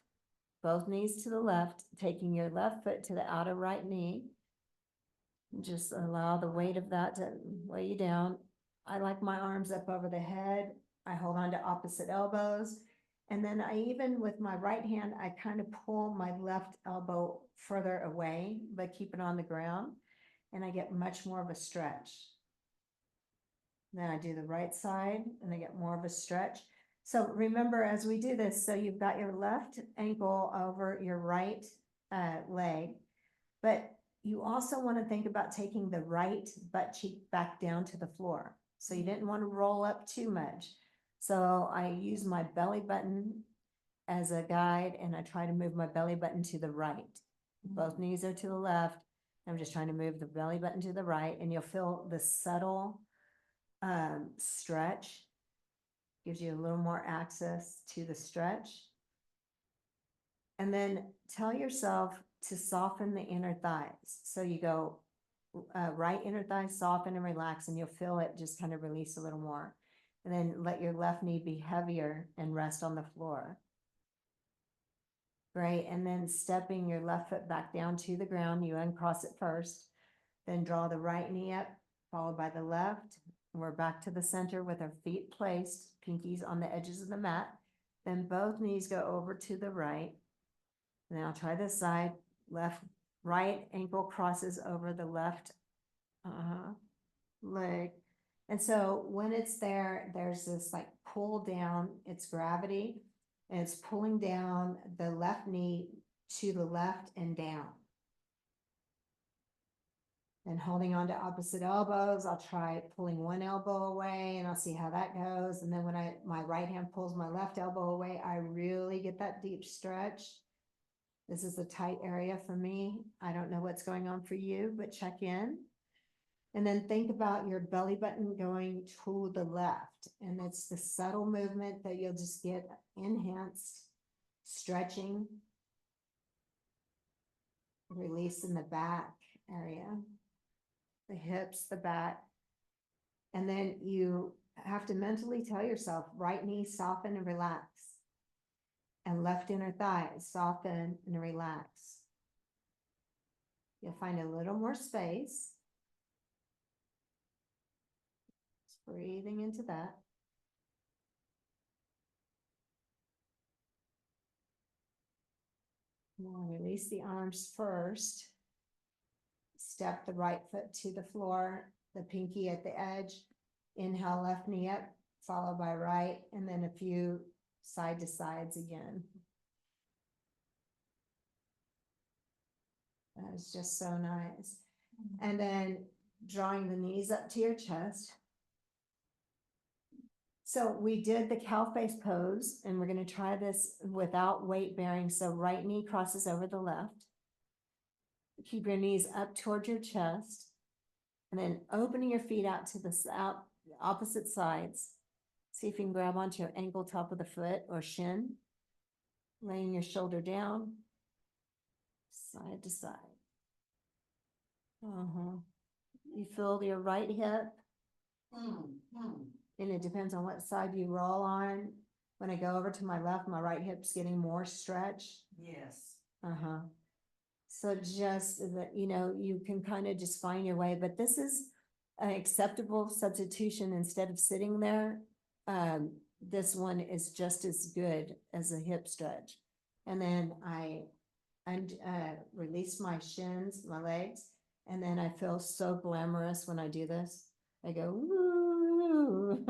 both knees to the left, taking your left foot to the outer right knee. Just allow the weight of that to weigh you down. I like my arms up over the head. I hold on to opposite elbows. And then I even with my right hand, I kind of pull my left elbow further away, but keep it on the ground. And I get much more of a stretch. Then I do the right side and I get more of a stretch. So remember, as we do this, so you've got your left ankle over your right leg, but you also want to think about taking the right butt cheek back down to the floor. So you didn't want to roll up too much. So I use my belly button as a guide and I try to move my belly button to the right. Both knees are to the left. I'm just trying to move the belly button to the right, and you'll feel the subtle stretch. Gives you a little more access to the stretch. And then tell yourself to soften the inner thighs. So you go right inner thigh, soften and relax, and you'll feel it just kind of release a little more. And then let your left knee be heavier and rest on the floor. Great. And then stepping your left foot back down to the ground, you uncross it first, then draw the right knee up, followed by the left. We're back to the center with our feet placed, pinkies on the edges of the mat. Then both knees go over to the right. Now try this side, right ankle crosses over the left leg. And so when it's there, there's this like pull down, it's gravity, and it's pulling down the left knee to the left and down. And holding on to opposite elbows, I'll try pulling one elbow away and I'll see how that goes. And then when my right hand pulls my left elbow away, I really get that deep stretch. This is a tight area for me. I don't know what's going on for you, but check in. And then think about your belly button going to the left. And it's the subtle movement that you'll just get enhanced stretching, release in the back area, the hips, the back. And then you have to mentally tell yourself, right knee, soften and relax. And left inner thigh, soften and relax. You'll find a little more space. Just breathing into that. Now release the arms first. Step the right foot to the floor, the pinky at the edge. Inhale, left knee up, followed by right, and then a few side to sides again. That is just so nice. And then drawing the knees up to your chest. So we did the cow face pose, and we're going to try this without weight bearing. So right knee crosses over the left. Keep your knees up towards your chest, and then opening your feet out to the opposite sides. See if you can grab onto your ankle, top of the foot, or shin. Laying your shoulder down, side to side. You feel your right hip, and it depends on what side you roll on. When I go over to my left, my right hip's getting more stretch. Yes. So just that, you can kind of just find your way, but this is an acceptable substitution. Instead of sitting there, this one is just as good as a hip stretch. And then I release my shins, my legs, and then I feel so glamorous when I do this. I go, woo.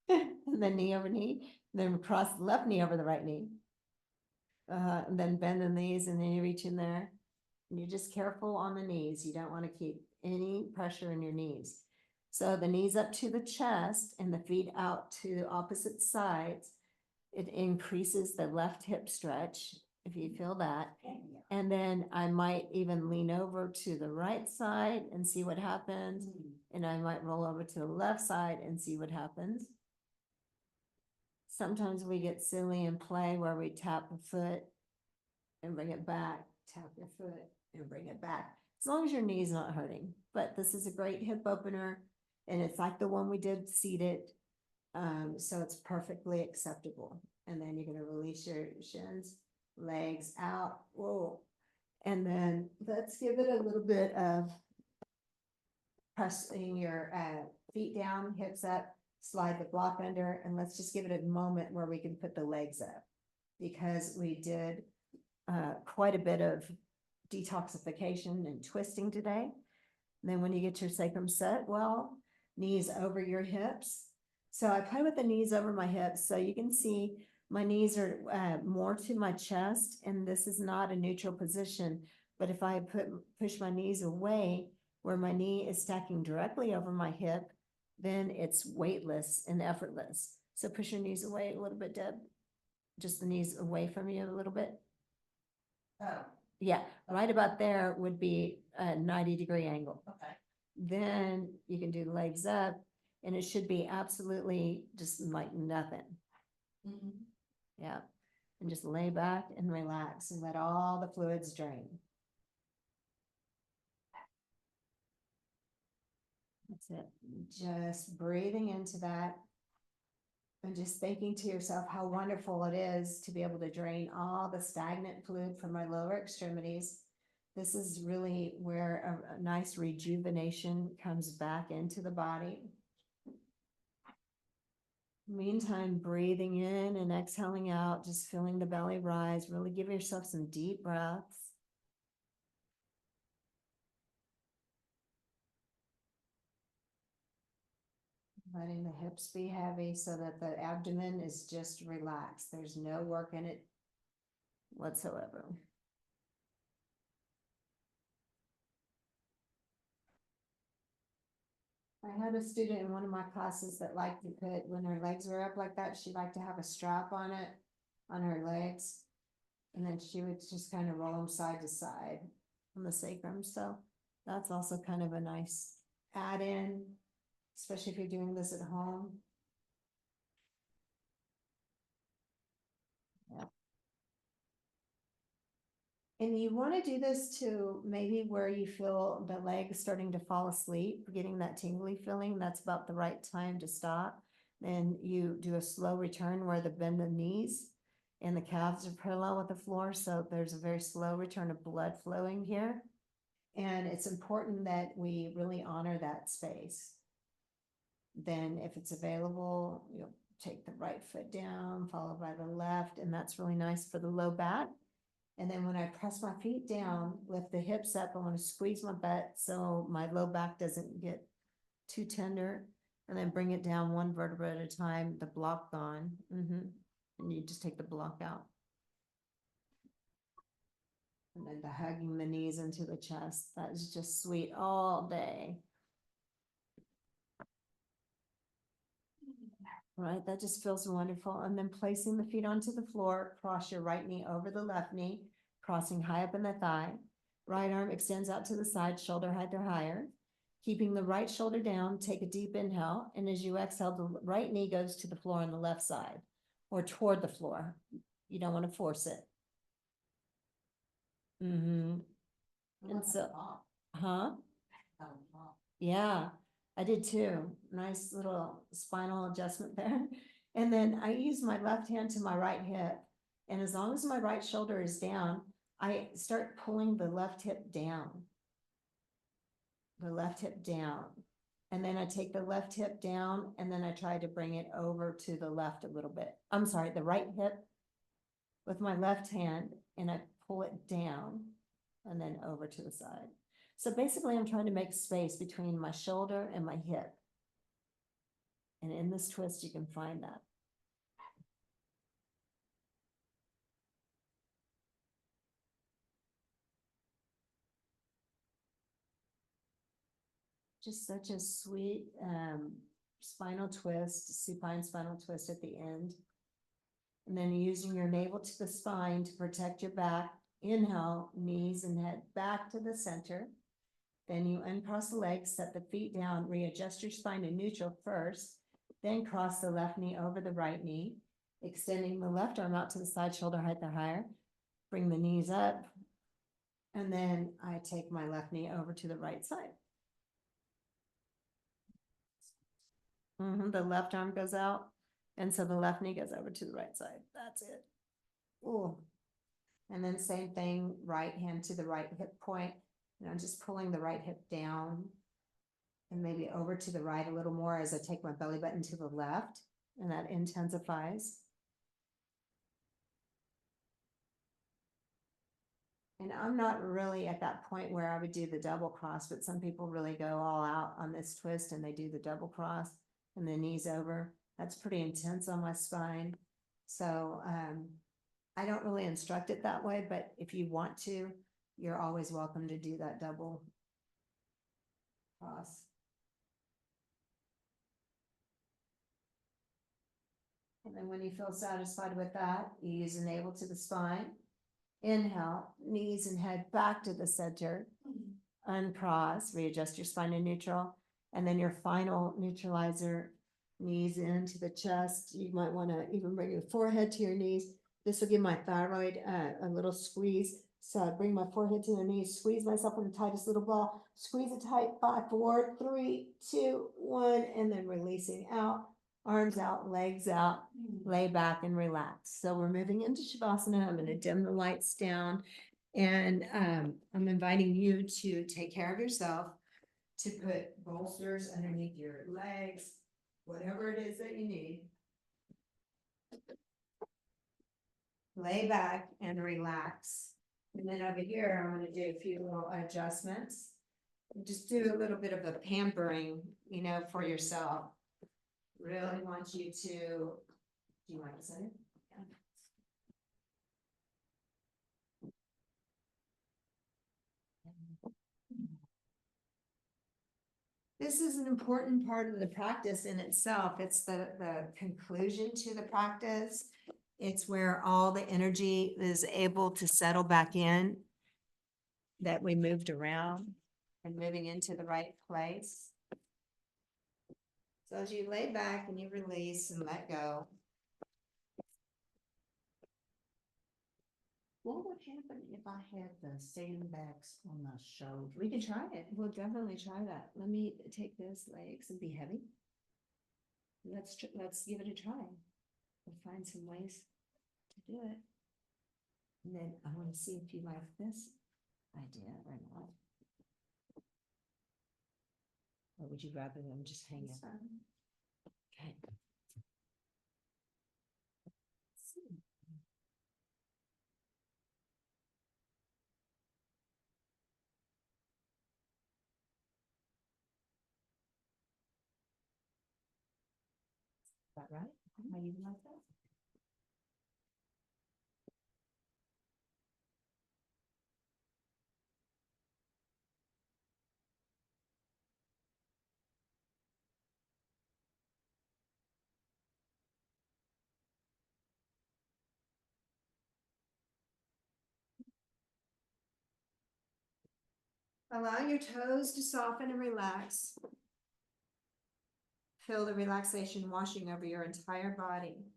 And then knee over knee, then cross the left knee over the right knee. And then bend the knees and then you reach in there. And you're just careful on the knees. You don't want to keep any pressure in your knees. So the knees up to the chest and the feet out to the opposite sides. It increases the left hip stretch, if you feel that. And then I might even lean over to the right side and see what happens. And I might roll over to the left side and see what happens. Sometimes we get silly and play where we tap a foot and bring it back, tap your foot and bring it back. As long as your knee's not hurting. But this is a great hip opener and it's like the one we did seated. So it's perfectly acceptable. And then you're gonna release your shins, legs out, whoa. And then let's give it a little bit of pressing your feet down, hips up, slide the block under, and let's just give it a moment where we can put the legs up. Because we did quite a bit of detoxification and twisting today. And then when you get your sacrum set, well, knees over your hips. So I play with the knees over my hips. So you can see my knees are more to my chest and this is not a neutral position. But if I push my knees away where my knee is stacking directly over my hip, then it's weightless and effortless. So push your knees away a little bit, Deb. Just the knees away from you a little bit. Oh, Yeah, right about there would be a 90-degree angle. okay. Then you can do the legs up and it should be absolutely just like nothing. Mhm. Yeah. And just lay back and relax and let all the fluids drain. That's it. Just breathing into that and just thinking to yourself how wonderful it is to be able to drain all the stagnant fluid from my lower extremities. This is really where a nice rejuvenation comes back into the body. Meantime, breathing in and exhaling out, just feeling the belly rise. Really give yourself some deep breaths. Letting the hips be heavy so that the abdomen is just relaxed. There's no work in it whatsoever. I had a student in one of my classes that liked to put, when her legs were up like that, she liked to have a strap on it, on her legs. And then she would just kind of roll them side to side on the sacrum. So that's also kind of a nice add-in, especially if you're doing this at home. Yeah. And you want to do this to maybe where you feel the leg starting to fall asleep, getting that tingly feeling. That's about the right time to stop. Then you do a slow return where the bend the knees and the calves are parallel with the floor. So there's a very slow return of blood flowing here. And it's important that we really honor that space. Then if it's available, you'll take the right foot down, followed by the left. And that's really nice for the low back. And then when I press my feet down, lift the hips up, I want to squeeze my butt so my low back doesn't get too tender. And then bring it down one vertebra at a time, the block gone. And you just take the block out. And then the hugging the knees into the chest. That is just sweet all day. Right, that just feels wonderful. And then placing the feet onto the floor, cross your right knee over the left knee, crossing high up in the thigh. Right arm extends out to the side, shoulder height or higher. Keeping the right shoulder down, take a deep inhale. And as you exhale, the right knee goes to the floor on the left side or toward the floor. You don't want to force it. And so, huh? Yeah, I did too. Nice little spinal adjustment there. And then I use my left hand to my right hip. And as long as my right shoulder is down, I start pulling the left hip down. The left hip down. And then I take the left hip down and then I try to bring it over to the left a little bit. I'm sorry, the right hip with my left hand and I pull it down and then over to the side. So basically I'm trying to make space between my shoulder and my hip. And in this twist, you can find that. Just such a sweet spinal twist, supine spinal twist at the end. And then using your navel to the spine to protect your back. Inhale, knees and head back to the center. Then you uncross the legs, set the feet down, readjust your spine to neutral first. Then cross the left knee over the right knee, extending the left arm out to the side, shoulder height or higher. Bring the knees up. And then I take my left knee over to the right side. The left arm goes out, and so the left knee goes over to the right side. That's it. Ooh. And then same thing, right hand to the right hip point. And I'm just pulling the right hip down and maybe over to the right a little more as I take my belly button to the left, and that intensifies. And I'm not really at that point where I would do the double cross, but some people really go all out on this twist and they do the double cross and the knees over. That's pretty intense on my spine. So I don't really instruct it that way, but if you want to, you're always welcome to do that double cross. And then when you feel satisfied with that, you use the navel to the spine. Inhale, knees and head back to the center. Uncross, readjust your spine to neutral. And then your final neutralizer, knees into the chest. You might want to even bring your forehead to your knees. This will give my thyroid a little squeeze. So I bring my forehead to the knees, squeeze myself in the tightest little ball, squeeze it tight, 5, 4, 3, 2, 1, and then releasing out. Arms out, legs out, lay back and relax. So we're moving into Shavasana. I'm going to dim the lights down and I'm inviting you to take care of yourself, to put bolsters underneath your legs, whatever it is that you need. Lay back and relax. And then over here, I'm going to do a few little adjustments. Just do a little bit of a pampering, for yourself. Really want you to, do you want to say it? This is an important part of the practice in itself. It's the conclusion to the practice. It's where all the energy is able to settle back in that we moved around and moving into the right place. So as you lay back and you release and let go. What would happen if I had the sandbags on my shoulder? We can try it. We'll definitely try that. Let me take this legs and be heavy. Let's give it a try. We'll find some ways to do it. And then I want to see if you like this idea or not. Or would you rather them just hang it? Okay. Let's see. Is that right? How you like that? Allow your toes to soften and relax. Feel the relaxation washing over your entire body.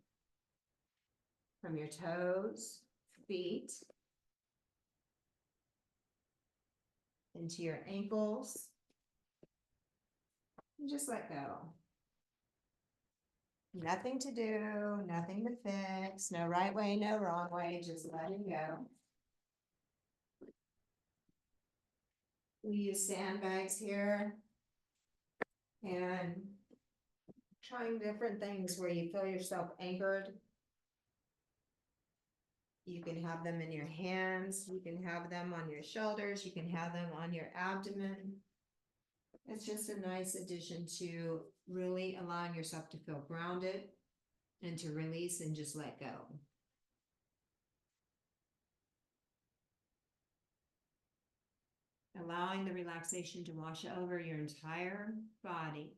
From your toes, feet, into your ankles. And just let go. Nothing to do, nothing to fix, no right way, no wrong way, just letting go. We use sandbags here And trying different things where you feel yourself anchored. You can have them in your hands, you can have them on your shoulders, you can have them on your abdomen. It's just a nice addition to really allowing yourself to feel grounded and to release and just let go. Allowing the relaxation to wash over your entire body,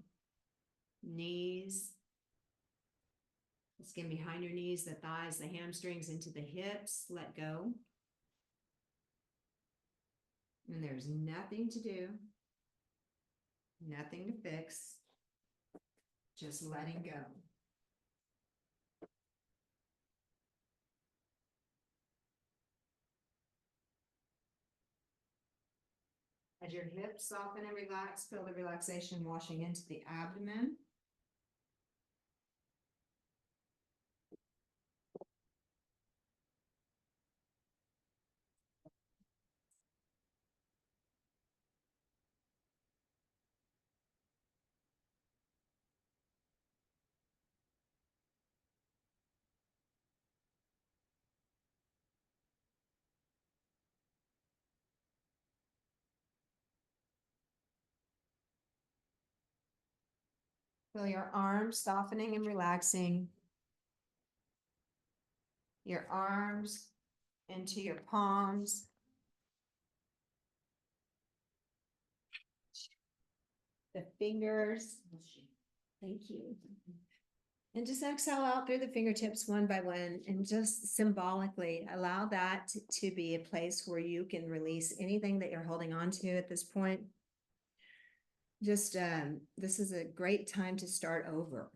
knees, the skin behind your knees, the thighs, the hamstrings, into the hips, let go. And there's nothing to do, nothing to fix, just letting go. As your hips soften and relax, feel the relaxation washing into the abdomen. Feel your arms softening and relaxing. Your arms into your palms. The fingers. Thank you. And just exhale out through the fingertips one by one, and just symbolically allow that to be a place where you can release anything that you're holding on to at this point. Just, this is a great time to start over.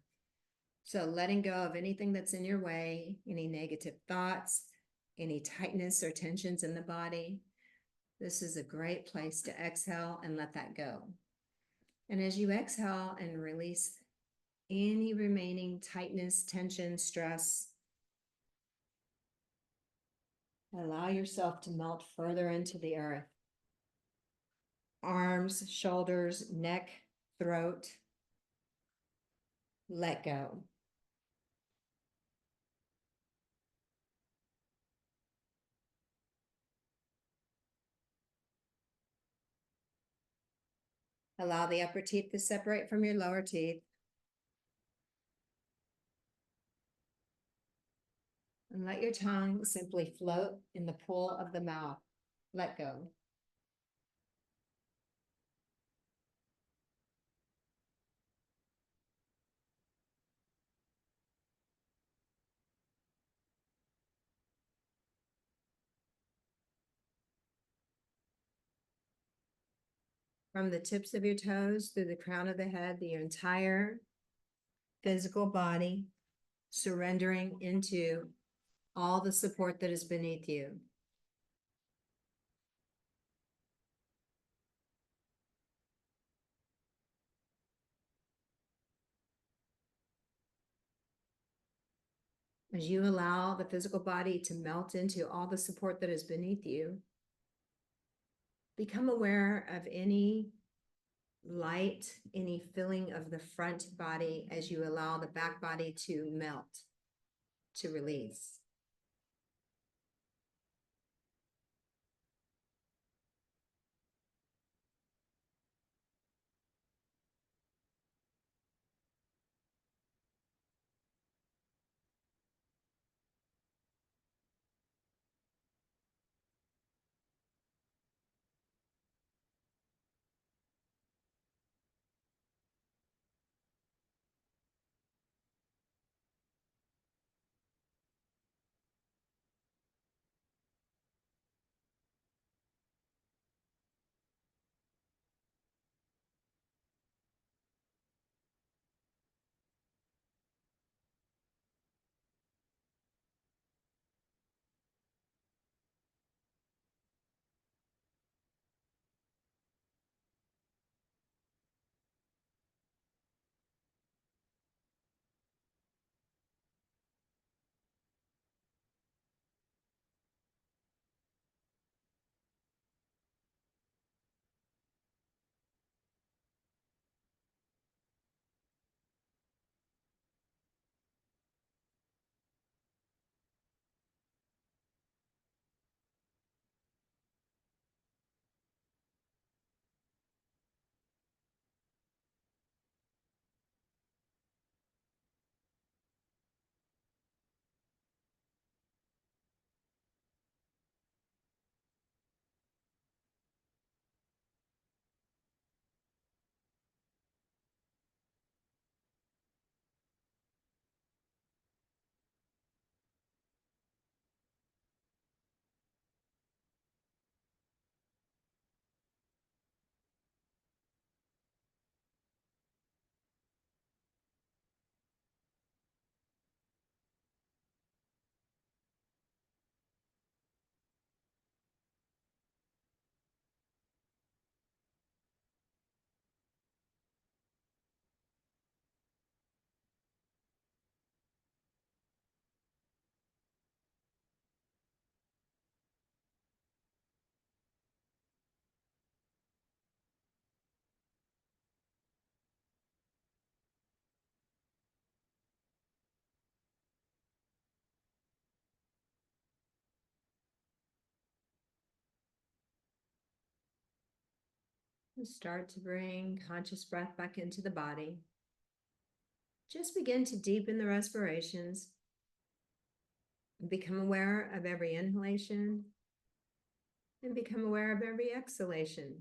So letting go of anything that's in your way, any negative thoughts, any tightness or tensions in the body. This is a great place to exhale and let that go. And as you exhale and release any remaining tightness, tension, stress, allow yourself to melt further into the earth. Arms, shoulders, neck, throat. Let go. Allow the upper teeth to separate from your lower teeth. And let your tongue simply float in the pool of the mouth. Let go. From the tips of your toes through the crown of the head, your entire physical body, surrendering into all the support that is beneath you. As you allow the physical body to melt into all the support that is beneath you, become aware of any light, any feeling of the front body as you allow the back body to melt, to release. Start to bring conscious breath back into the body. Just begin to deepen the respirations. Become aware of every inhalation and become aware of every exhalation.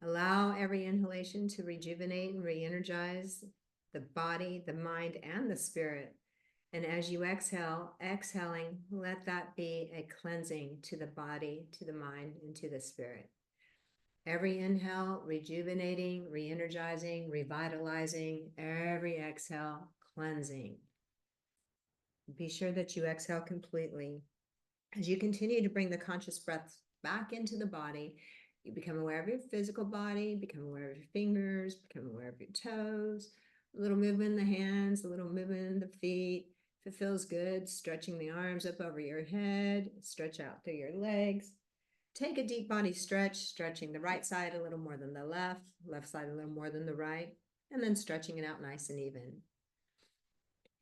Allow every inhalation to rejuvenate and re-energize the body, the mind, and the spirit. And as you exhale, exhaling, let that be a cleansing to the body, to the mind, and to the spirit. Every inhale, rejuvenating, re-energizing, revitalizing. Every exhale, cleansing. Be sure that you exhale completely. As you continue to bring the conscious breath back into the body, you become aware of your physical body, become aware of your fingers, become aware of your toes, a little movement in the hands, a little movement in the feet. If it feels good, stretching the arms up over your head, stretch out through your legs. Take a deep body stretch, stretching the right side a little more than the left side a little more than the right, and then stretching it out nice and even.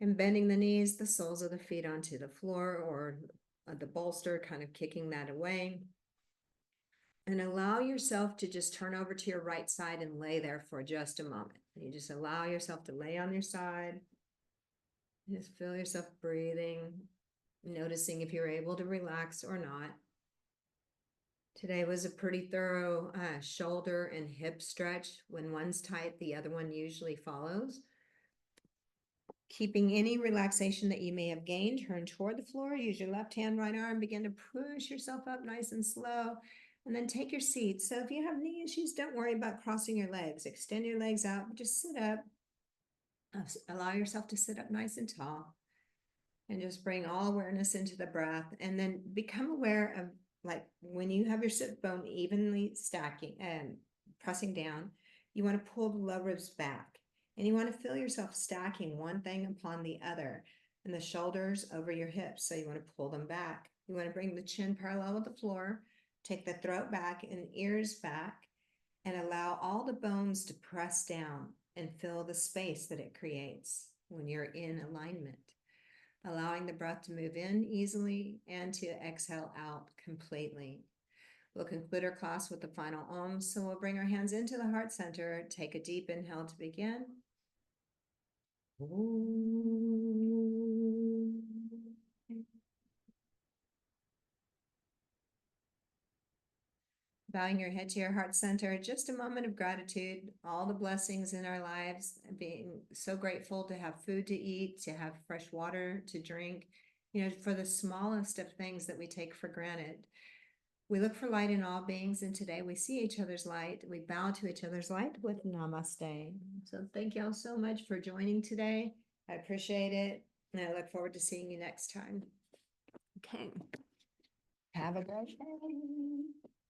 And bending the knees, the soles of the feet onto the floor or the bolster, kind of kicking that away. And allow yourself to just turn over to your right side and lay there for just a moment. You just allow yourself to lay on your side. Just feel yourself breathing, noticing if you're able to relax or not. Today was a pretty thorough shoulder and hip stretch. When one's tight, the other one usually follows. Keeping any relaxation that you may have gained, turn toward the floor, use your left hand, right arm, begin to push yourself up nice and slow, and then take your seat. So if you have knee issues, don't worry about crossing your legs. Extend your legs out, but just sit up. Allow yourself to sit up nice and tall, and just bring all awareness into the breath, and then become aware of, like, when you have your sit bone evenly stacking and pressing down, you want to pull the low ribs back. And you want to feel yourself stacking one thing upon the other, and the shoulders over your hips. So you want to pull them back. You want to bring the chin parallel with the floor, take the throat back and ears back, and allow all the bones to press down and fill the space that it creates when you're in alignment. Allowing the breath to move in easily and to exhale out completely. We'll conclude our class with the final Om. So we'll bring our hands into the heart center, take a deep inhale to begin. Bowing your head to your heart center, just a moment of gratitude, all the blessings in our lives, being so grateful to have food to eat, to have fresh water to drink, for the smallest of things that we take for granted. We look for light in all beings, and today we see each other's light. We bow to each other's light with namaste. So thank y'all so much for joining today. I appreciate it, and I look forward to seeing you next time. Okay. Have a great day.